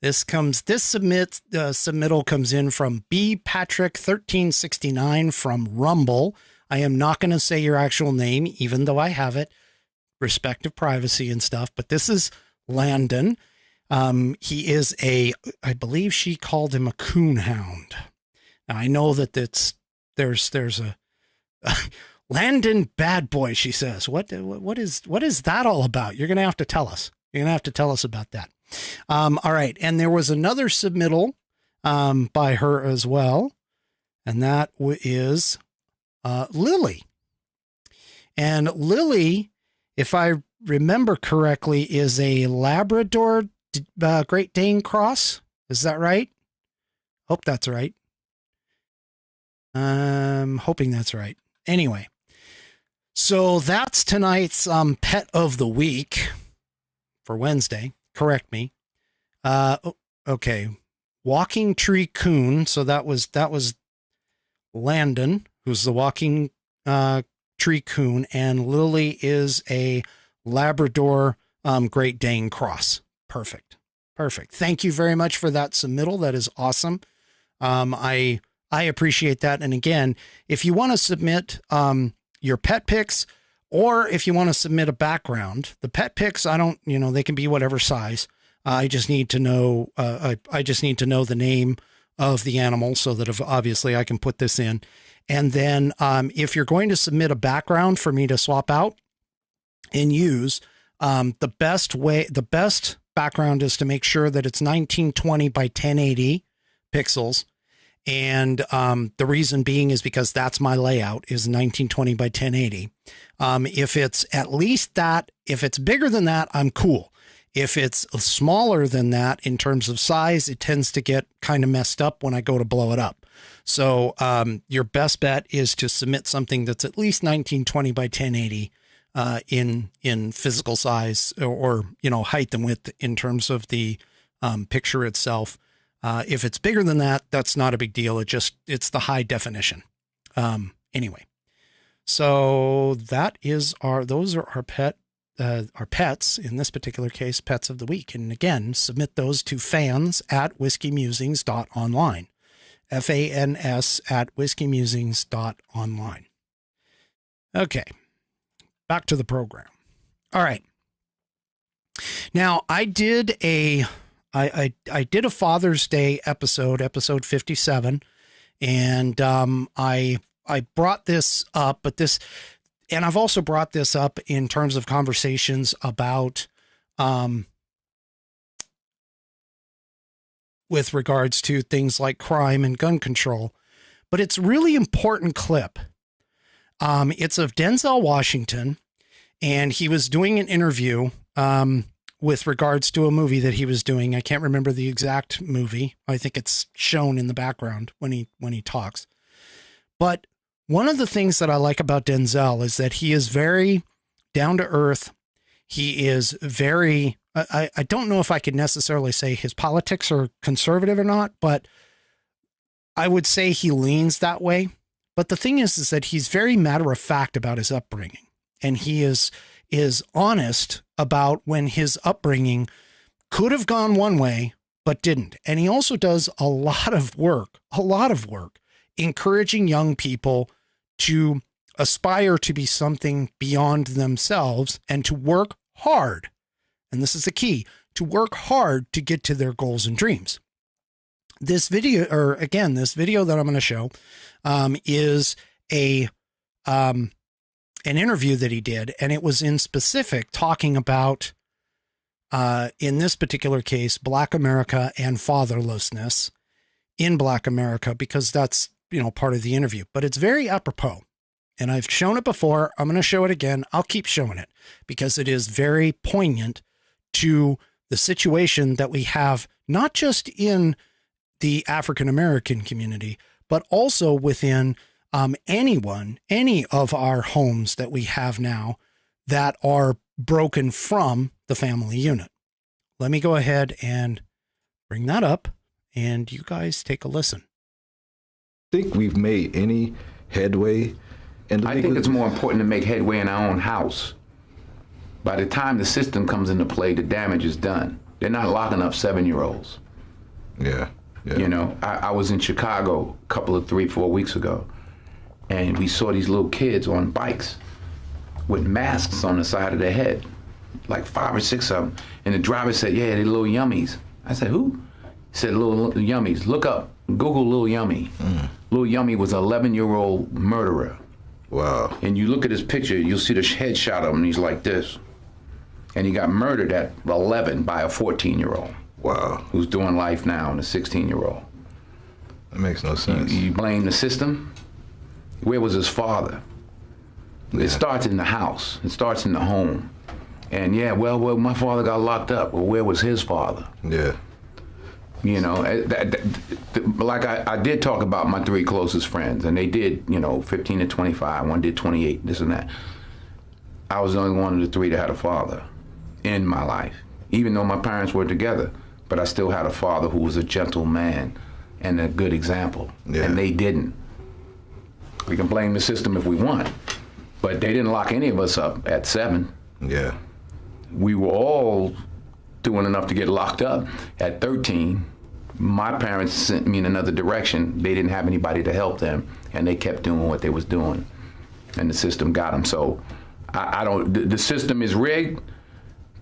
submittal comes in from B Patrick 1369 from Rumble. I am not going to say your actual name, even though I have it, respect of privacy and stuff, but this is Landon. He is I believe she called him a coonhound. Now I know that there's a Landon bad boy, she says. What is that all about? You're going to have to tell us. You're going to have to tell us about that. All right. And there was another submittal by her as well. And that is Lily. And Lily, if I remember correctly, is a Labrador Great Dane cross. Is that right? Hope that's right. Hoping that's right. Anyway, so that's tonight's pet of the week for Wednesday. Correct me. Okay. Walking Tree Coon. So that was Landon, who's the Walking Tree Coon, and Lily is a Labrador Great Dane cross. Perfect. Thank you very much for that submittal. That is awesome. I I appreciate that. And again, if you want to submit your pet pics, or if you want to submit a background, the pet pics, I don't, they can be whatever size. I just need to know, I just need to know the name of the animal so that obviously I can put this in. And then if you're going to submit a background for me to swap out and use, the best background is to make sure that it's 1920 by 1080 pixels. And the reason being is because that's my layout is 1920 by 1080. If it's at least that, if it's bigger than that, I'm cool. If it's smaller than that in terms of size, it tends to get kind of messed up when I go to blow it up. So your best bet is to submit something that's at least 1920 by 1080 in physical size or height and width in terms of the picture itself. If it's bigger than that, that's not a big deal. It's the high definition. Anyway, so those are our pets, in this particular case, pets of the week. And again, submit those to fans@whiskeymusings.online, FANS@whiskeymusings.online. Okay. Back to the program. All right. Now I did a Father's Day episode 57, and I brought this up, and I've also brought this up in terms of conversations about, with regards to things like crime and gun control, but it's a really important clip. It's of Denzel Washington, and he was doing an interview, with regards to a movie that he was doing. I can't remember the exact movie. I think it's shown in the background when he talks. But one of the things that I like about Denzel is that he is very down to earth. He is very, I don't know if I could necessarily say his politics are conservative or not, but I would say he leans that way. But the thing is that he's very matter of fact about his upbringing, and he is honest about when his upbringing could have gone one way, but didn't. And he also does a lot of work, encouraging young people to aspire to be something beyond themselves and to work hard. And this is the key, to work hard to get to their goals and dreams. This video that I'm going to show, is an interview that he did, and it was in specific talking about, in this particular case, Black America and fatherlessness in Black America, because that's, part of the interview, but it's very apropos, and I've shown it before. I'm going to show it again. I'll keep showing it because it is very poignant to the situation that we have, not just in the African-American community, but also within any of our homes that we have now that are broken from the family unit. Let me go ahead and bring that up, and you guys take a listen. Think we've made any headway in I think it's more important to make headway in our own house. By the time the system comes into play, the damage is done. They're not locking up 7-year-olds. Yeah. I was in Chicago a couple of 3-4 weeks ago, and we saw these little kids on bikes with masks on the side of their head, like 5 or 6 of them. And the driver said, "Yeah, they're little yummies." I said, "Who?" He said, little yummies. Look up, Google Little Yummy. Little Yummy was an 11-year-old murderer. Wow. And you look at his picture, you'll see the headshot of him, and he's like this. And he got murdered at 11 by a 14-year-old. Wow. Who's doing life now, and a 16-year-old. That makes no sense. You blame the system? Where was his father? Yeah. It starts in the house. It starts in the home. And well, my father got locked up. Well, where was his father? Yeah. Like I did talk about my 3 closest friends, and they did, 15 to 25. One did 28, this and that. I was the only one of the 3 that had a father in my life, even though my parents were together. But I still had a father who was a gentle man and a good example, and they didn't. We can blame the system if we want, but they didn't lock any of us up at 7. Yeah. We were all doing enough to get locked up at 13, My parents sent me in another direction. They didn't have anybody to help them, and they kept doing what they was doing, and the system got them. So I don't. The system is rigged,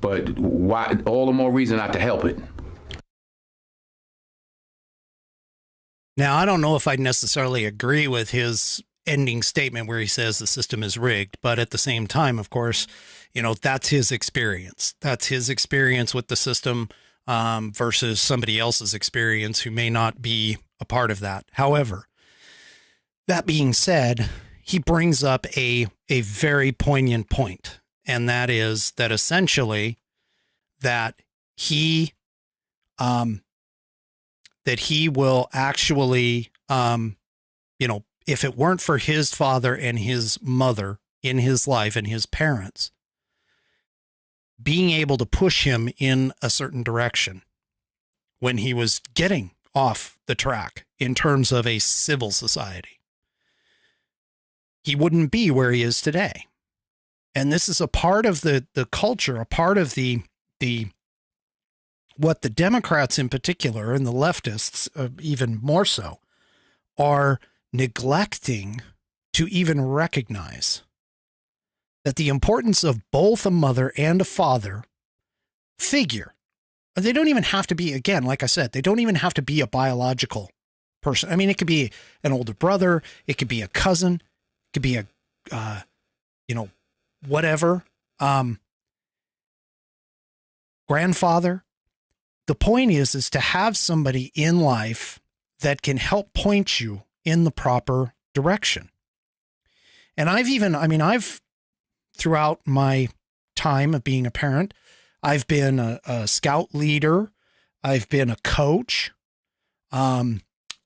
but why? All the more reason not to help it. Now, I don't know if I'd necessarily agree with his ending statement where he says the system is rigged, but at the same time, of course, that's his experience. That's his experience with the system versus somebody else's experience who may not be a part of that. However, that being said, he brings up a very poignant point, and that is that essentially that he will actually, if it weren't for his father and his mother in his life and his parents being able to push him in a certain direction when he was getting off the track in terms of a civil society, he wouldn't be where he is today. And this is a part of the culture, a part of the what the Democrats in particular and the leftists even more so are neglecting to even recognize that the importance of both a mother and a father figure. They don't even have to be, again, like I said, they don't even have to be a biological person. I mean, it could be an older brother. It could be a cousin. It could be a, whatever, grandfather. The point is to have somebody in life that can help point you in the proper direction. And I've throughout my time of being a parent, I've been a scout leader. I've been a coach.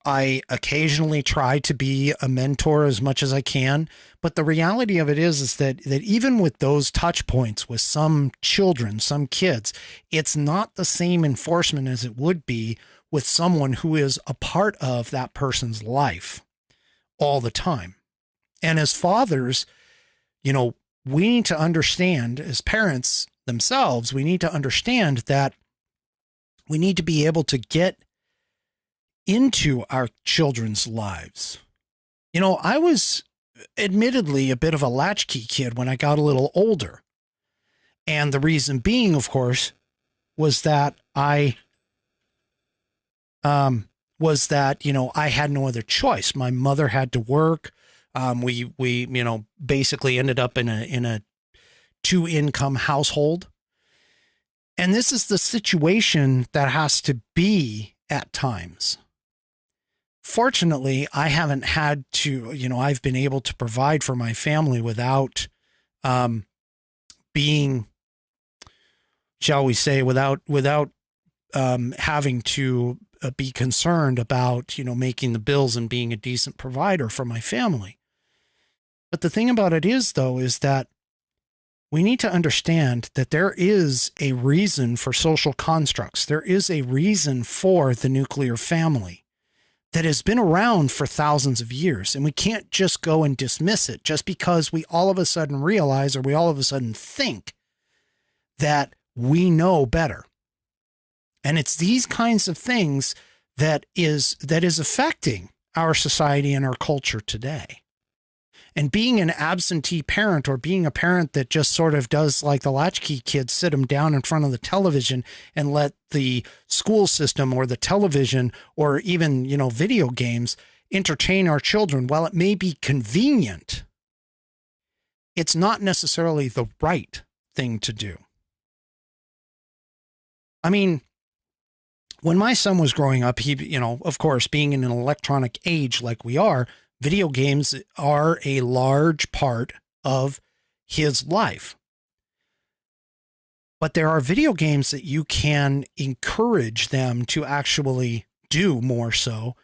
I occasionally try to be a mentor as much as I can. But the reality of it is that even with those touch points with some children, some kids, it's not the same enforcement as it would be with someone who is a part of that person's life all the time. And as fathers, we need to understand, as parents themselves, we need to understand that we need to be able to get into our children's lives. I was admittedly a bit of a latchkey kid when I got a little older. And the reason being, of course, was that I had no other choice. My mother had to work. We basically ended up in a 2-income household. And this is the situation that has to be at times. Fortunately, I haven't had to, I've been able to provide for my family without being, shall we say, without having to be concerned about, making the bills and being a decent provider for my family. But the thing about it is, though, is that we need to understand that there is a reason for social constructs. There is a reason for the nuclear family that has been around for thousands of years. And we can't just go and dismiss it just because we all of a sudden realize, or we all of a sudden think that we know better. And it's these kinds of things that is affecting our society and our culture today. And being an absentee parent, or being a parent that just sort of does like the latchkey kids, sit them down in front of the television and let the school system or the television or even, video games entertain our children, while it may be convenient, it's not necessarily the right thing to do. I mean, when my son was growing up, he, of course, being in an electronic age like we are, video games are a large part of his life. But there are video games that you can encourage them to actually do more so.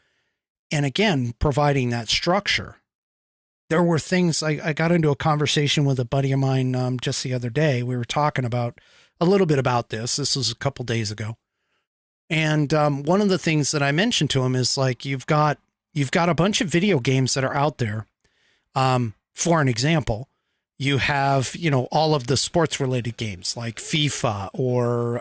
And again, providing that structure. There were things, I got into a conversation with a buddy of mine just the other day. We were talking about a little bit about this. This was a couple days ago. And one of the things that I mentioned to him is like, you've got a bunch of video games that are out there. For an example, you have, all of the sports related games like FIFA or,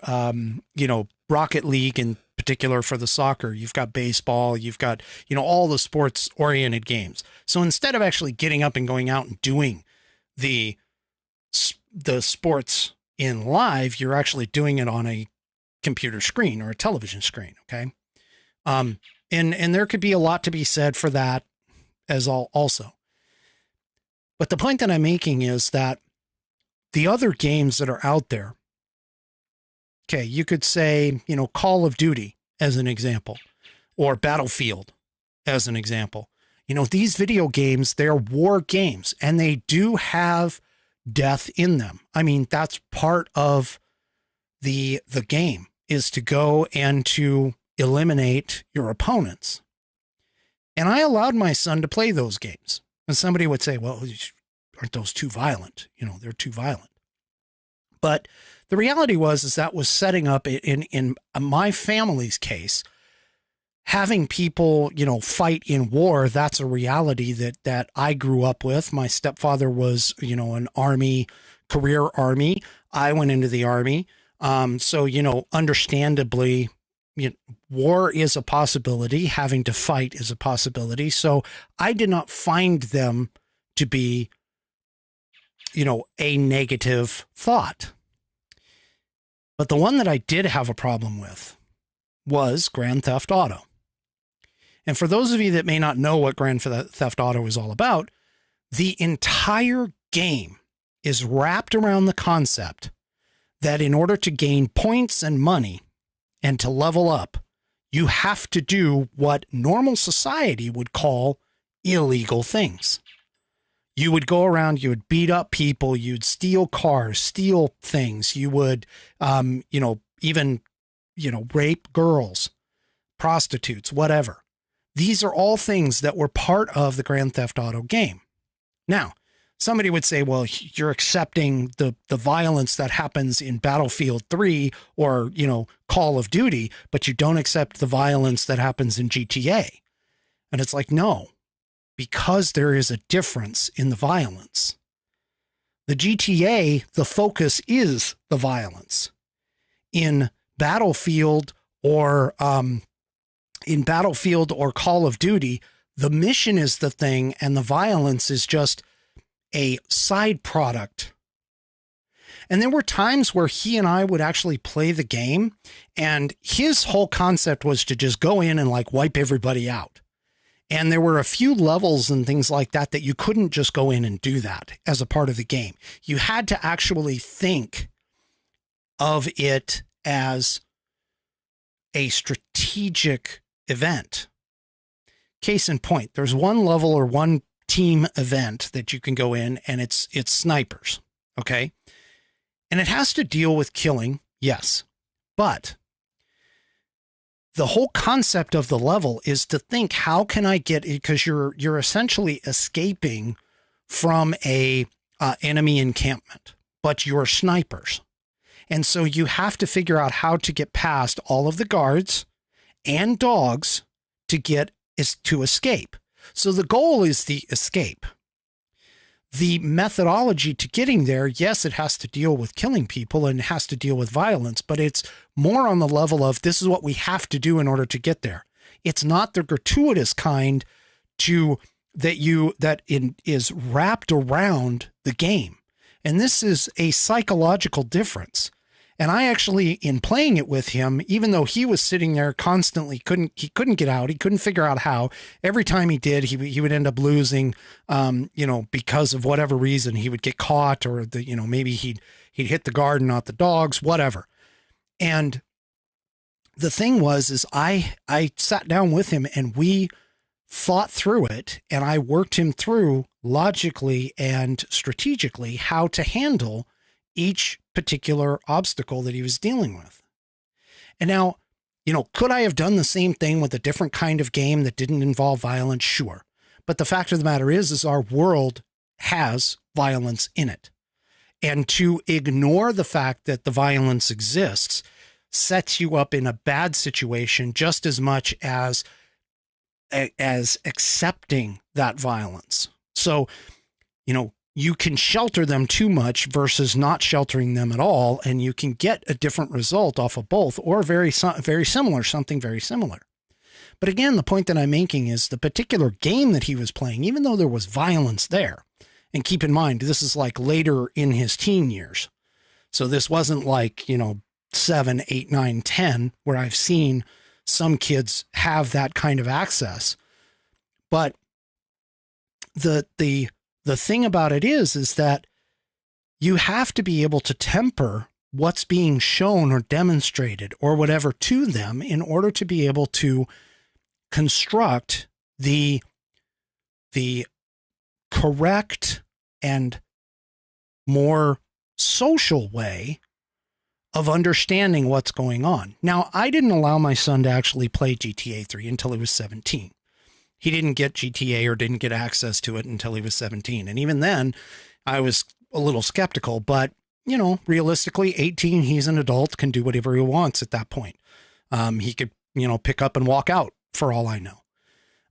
Rocket League in particular for the soccer. You've got baseball, you've got, all the sports oriented games. So instead of actually getting up and going out and doing the sports in live, you're actually doing it on a computer screen or a television screen. Okay. And there could be a lot to be said for that also. But the point that I'm making is that the other games that are out there, okay, you could say, Call of Duty as an example, or Battlefield as an example. These video games, they're war games, and they do have death in them. I mean, that's part of the game, is to go and to eliminate your opponents. And I allowed my son to play those games. And somebody would say, well, aren't those too violent? They're too violent. But the reality is that was setting up in my family's case, having people, fight in war. That's a reality that I grew up with. My stepfather was, an Army, career Army. I went into the Army. So, understandably, war is a possibility. Having to fight is a possibility. So I did not find them to be, a negative thought. But the one that I did have a problem with was Grand Theft Auto. And for those of you that may not know what Grand Theft Auto is all about, the entire game is wrapped around the concept that in order to gain points and money and to level up, you have to do what normal society would call illegal things. You would go around, you would beat up people, you'd steal cars, steal things. You would, even, rape girls, prostitutes, whatever. These are all things that were part of the Grand Theft Auto game. Now, somebody would say, well, you're accepting the violence that happens in Battlefield 3 or, Call of Duty, but you don't accept the violence that happens in GTA. And it's like, no, because there is a difference in the violence. The GTA, the focus is the violence. In Battlefield or Call of Duty, the mission is the thing and the violence is just a side product. And there were times where he and I would actually play the game, and his whole concept was to just go in and wipe everybody out. And there were a few levels and things like that you couldn't just go in and do that as a part of the game. You had to actually think of it as a strategic event. Case in point, there's one level or one team event that you can go in, and it's snipers. Okay. And it has to deal with killing. Yes. But the whole concept of the level is to think, how can I get it? Because you're essentially escaping from a enemy encampment, but you're snipers. And so you have to figure out how to get past all of the guards and dogs to escape. So the goal is the escape. The methodology to getting there, yes, it has to deal with killing people and it has to deal with violence, but it's more on the level of this is what we have to do in order to get there. It's not the gratuitous kind that is wrapped around the game. And this is a psychological difference. And I actually, in playing it with him, even though he was sitting there constantly, he couldn't get out. He couldn't figure out how. Every time he did, he would end up losing, because of whatever reason. He would get caught, or maybe he'd hit the guard and not the dogs, whatever. And the thing is I sat down with him and we thought through it, and I worked him through logically and strategically how to handle each particular obstacle that he was dealing with. And now, could I have done the same thing with a different kind of game that didn't involve violence? Sure. But the fact of the matter is our world has violence in it. And to ignore the fact that the violence exists sets you up in a bad situation just as much as accepting that violence. So, you can shelter them too much versus not sheltering them at all, and you can get a different result off of both, or very similar, something very similar. But again, the point that I'm making is the particular game that he was playing, even though there was violence there, and keep in mind, this is like later in his teen years. So this wasn't like, 7, 8, 9, 10, where I've seen some kids have that kind of access. But the thing about it is that you have to be able to temper what's being shown or demonstrated or whatever to them in order to be able to construct the correct and more social way of understanding what's going on. Now, I didn't allow my son to actually play GTA 3 until he was 17. He didn't get GTA or didn't get access to it until he was 17. And even then, I was a little skeptical, but, realistically, 18, he's an adult, can do whatever he wants at that point. He could, pick up and walk out for all I know,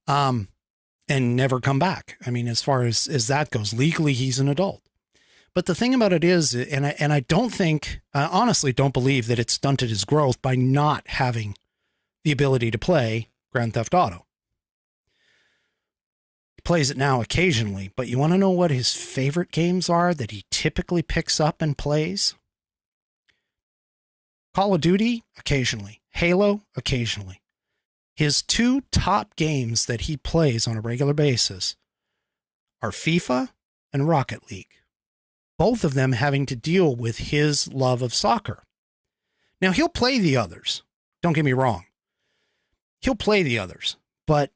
and never come back. I mean, as far as that goes, legally, he's an adult. But the thing about it is, and I don't think, I honestly don't believe that it stunted his growth by not having the ability to play Grand Theft Auto. He plays it now occasionally, but you want to know what his favorite games are that he typically picks up and plays? Call of Duty, occasionally. Halo, occasionally. His two top games that he plays on a regular basis are FIFA and Rocket League. Both of them having to deal with his love of soccer. Now, he'll play the others. Don't get me wrong. He'll play the others, but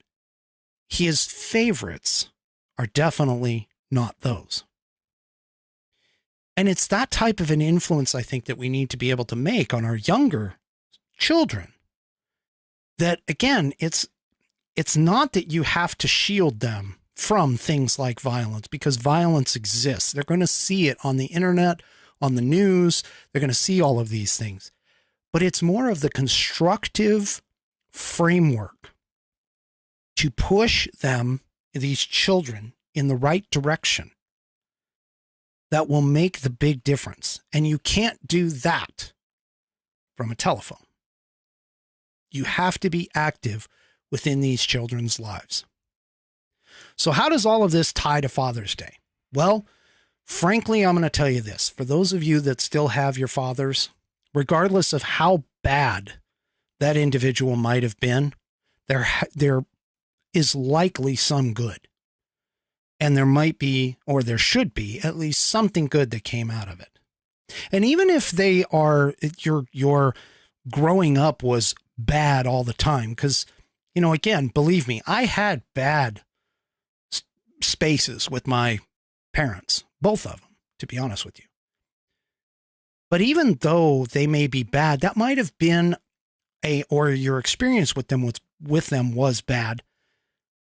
his favorites are definitely not those. And it's that type of an influence, I think, that we need to be able to make on our younger children. That, again, it's not that you have to shield them from things like violence, because violence exists. They're going to see it on the internet, on the news. They're going to see all of these things. But it's more of the constructive framework to push them, these children, in the right direction that will make the big difference. And you can't do that from a telephone. You have to be active within these children's lives. So how does all of this tie to Father's Day? Well, frankly, I'm going to tell you this. For those of you that still have your fathers, regardless of how bad that individual might have been, there is likely some good. And there might be, or there should be, at least something good that came out of it. And even if they are, your growing up was bad all the time, because, again, believe me, I had bad spaces with my parents, both of them, to be honest with you. But even though they may be bad, that might have been or your experience with them was bad.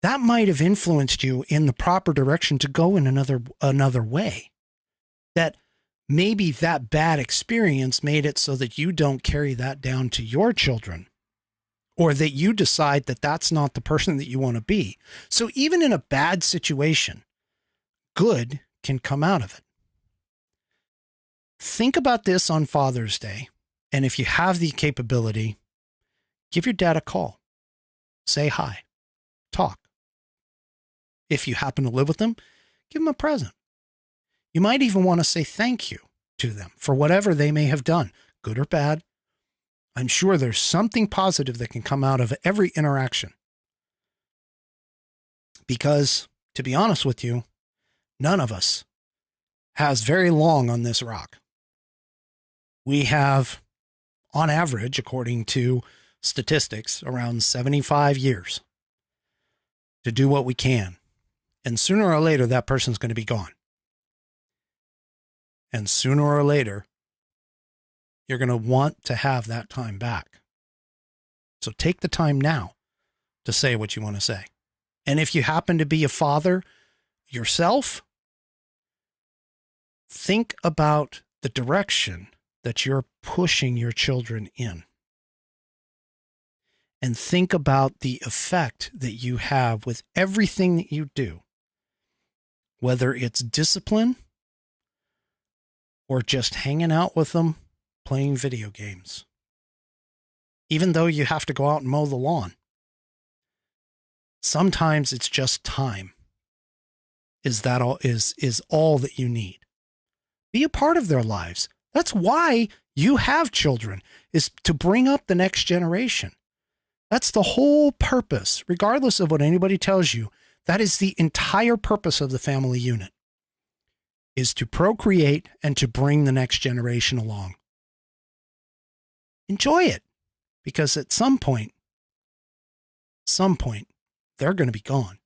That might have influenced you in the proper direction to go in another way. That maybe that bad experience made it so that you don't carry that down to your children, or that you decide that that's not the person that you want to be. So even in a bad situation, good can come out of it. Think about this on Father's Day. And if you have the capability, give your dad a call. Say hi. Talk. If you happen to live with them, give them a present. You might even want to say thank you to them for whatever they may have done, good or bad. I'm sure there's something positive that can come out of every interaction. Because, to be honest with you, none of us has very long on this rock. We have, on average, according to statistics, around 75 years to do what we can. And sooner or later, that person's going to be gone. And sooner or later, you're going to want to have that time back. So take the time now to say what you want to say. And if you happen to be a father yourself, think about the direction that you're pushing your children in. And think about the effect that you have with everything that you do whether it's discipline or just hanging out with them, playing video games. Even though you have to go out and mow the lawn. Sometimes it's just time. Is all that you need. Be a part of their lives. That's why you have children, is to bring up the next generation. That's the whole purpose, regardless of what anybody tells you. That is the entire purpose of the family unit, is to procreate and to bring the next generation along. Enjoy it, because at some point, they're going to be gone.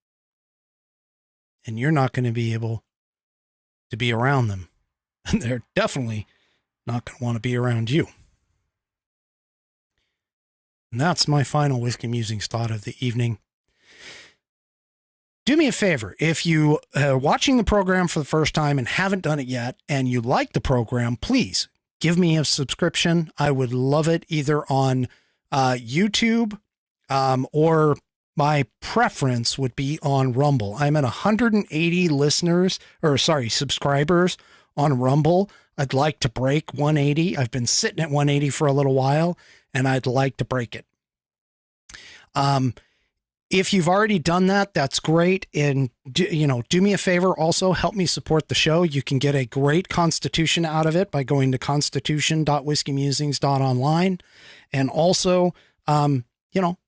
And you're not going to be able to be around them. And they're definitely not going to want to be around you. And that's my final Whiskey Musings thought of the evening. Do me a favor. If you are watching the program for the first time and haven't done it yet, and you like the program, please give me a subscription. I would love it, either on YouTube or my preference would be on Rumble. I'm at 180 subscribers on Rumble. I'd like to break 180. I've been sitting at 180 for a little while, and I'd like to break it. If you've already done that, that's great. And do me a favor. Also help me support the show. You can get a great constitution out of it by going to constitution.whiskeymusings.online. And also,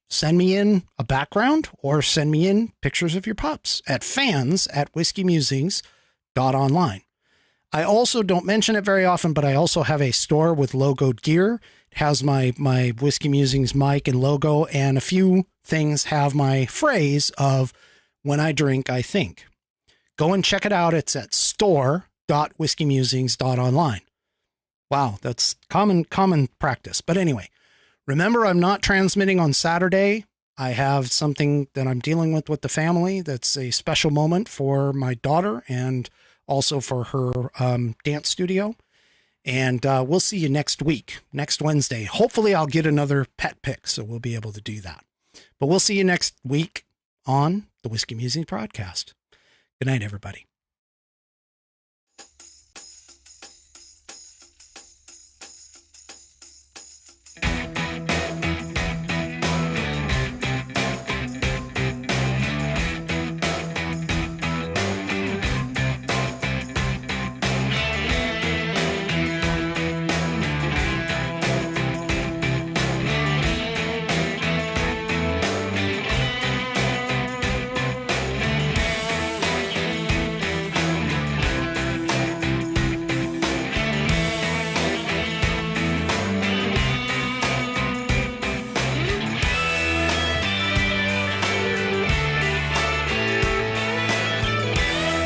send me in a background or send me in pictures of your pups at fans@whiskeymusings.online. I also don't mention it very often, but I also have a store with logoed gear. It has my Whiskey Musings mic and logo, and a few things have my phrase of "when I drink, I think." Go and check it out. It's at store.whiskeymusings.online. Wow, that's common practice. But anyway, remember, I'm not transmitting on Saturday. I have something that I'm dealing with the family. That's a special moment for my daughter and also for her dance studio. And we'll see you next week, next Wednesday. Hopefully I'll get another pet pick, so we'll be able to do that. But we'll see you next week on the Whiskey Musings Broadcast. Good night, everybody.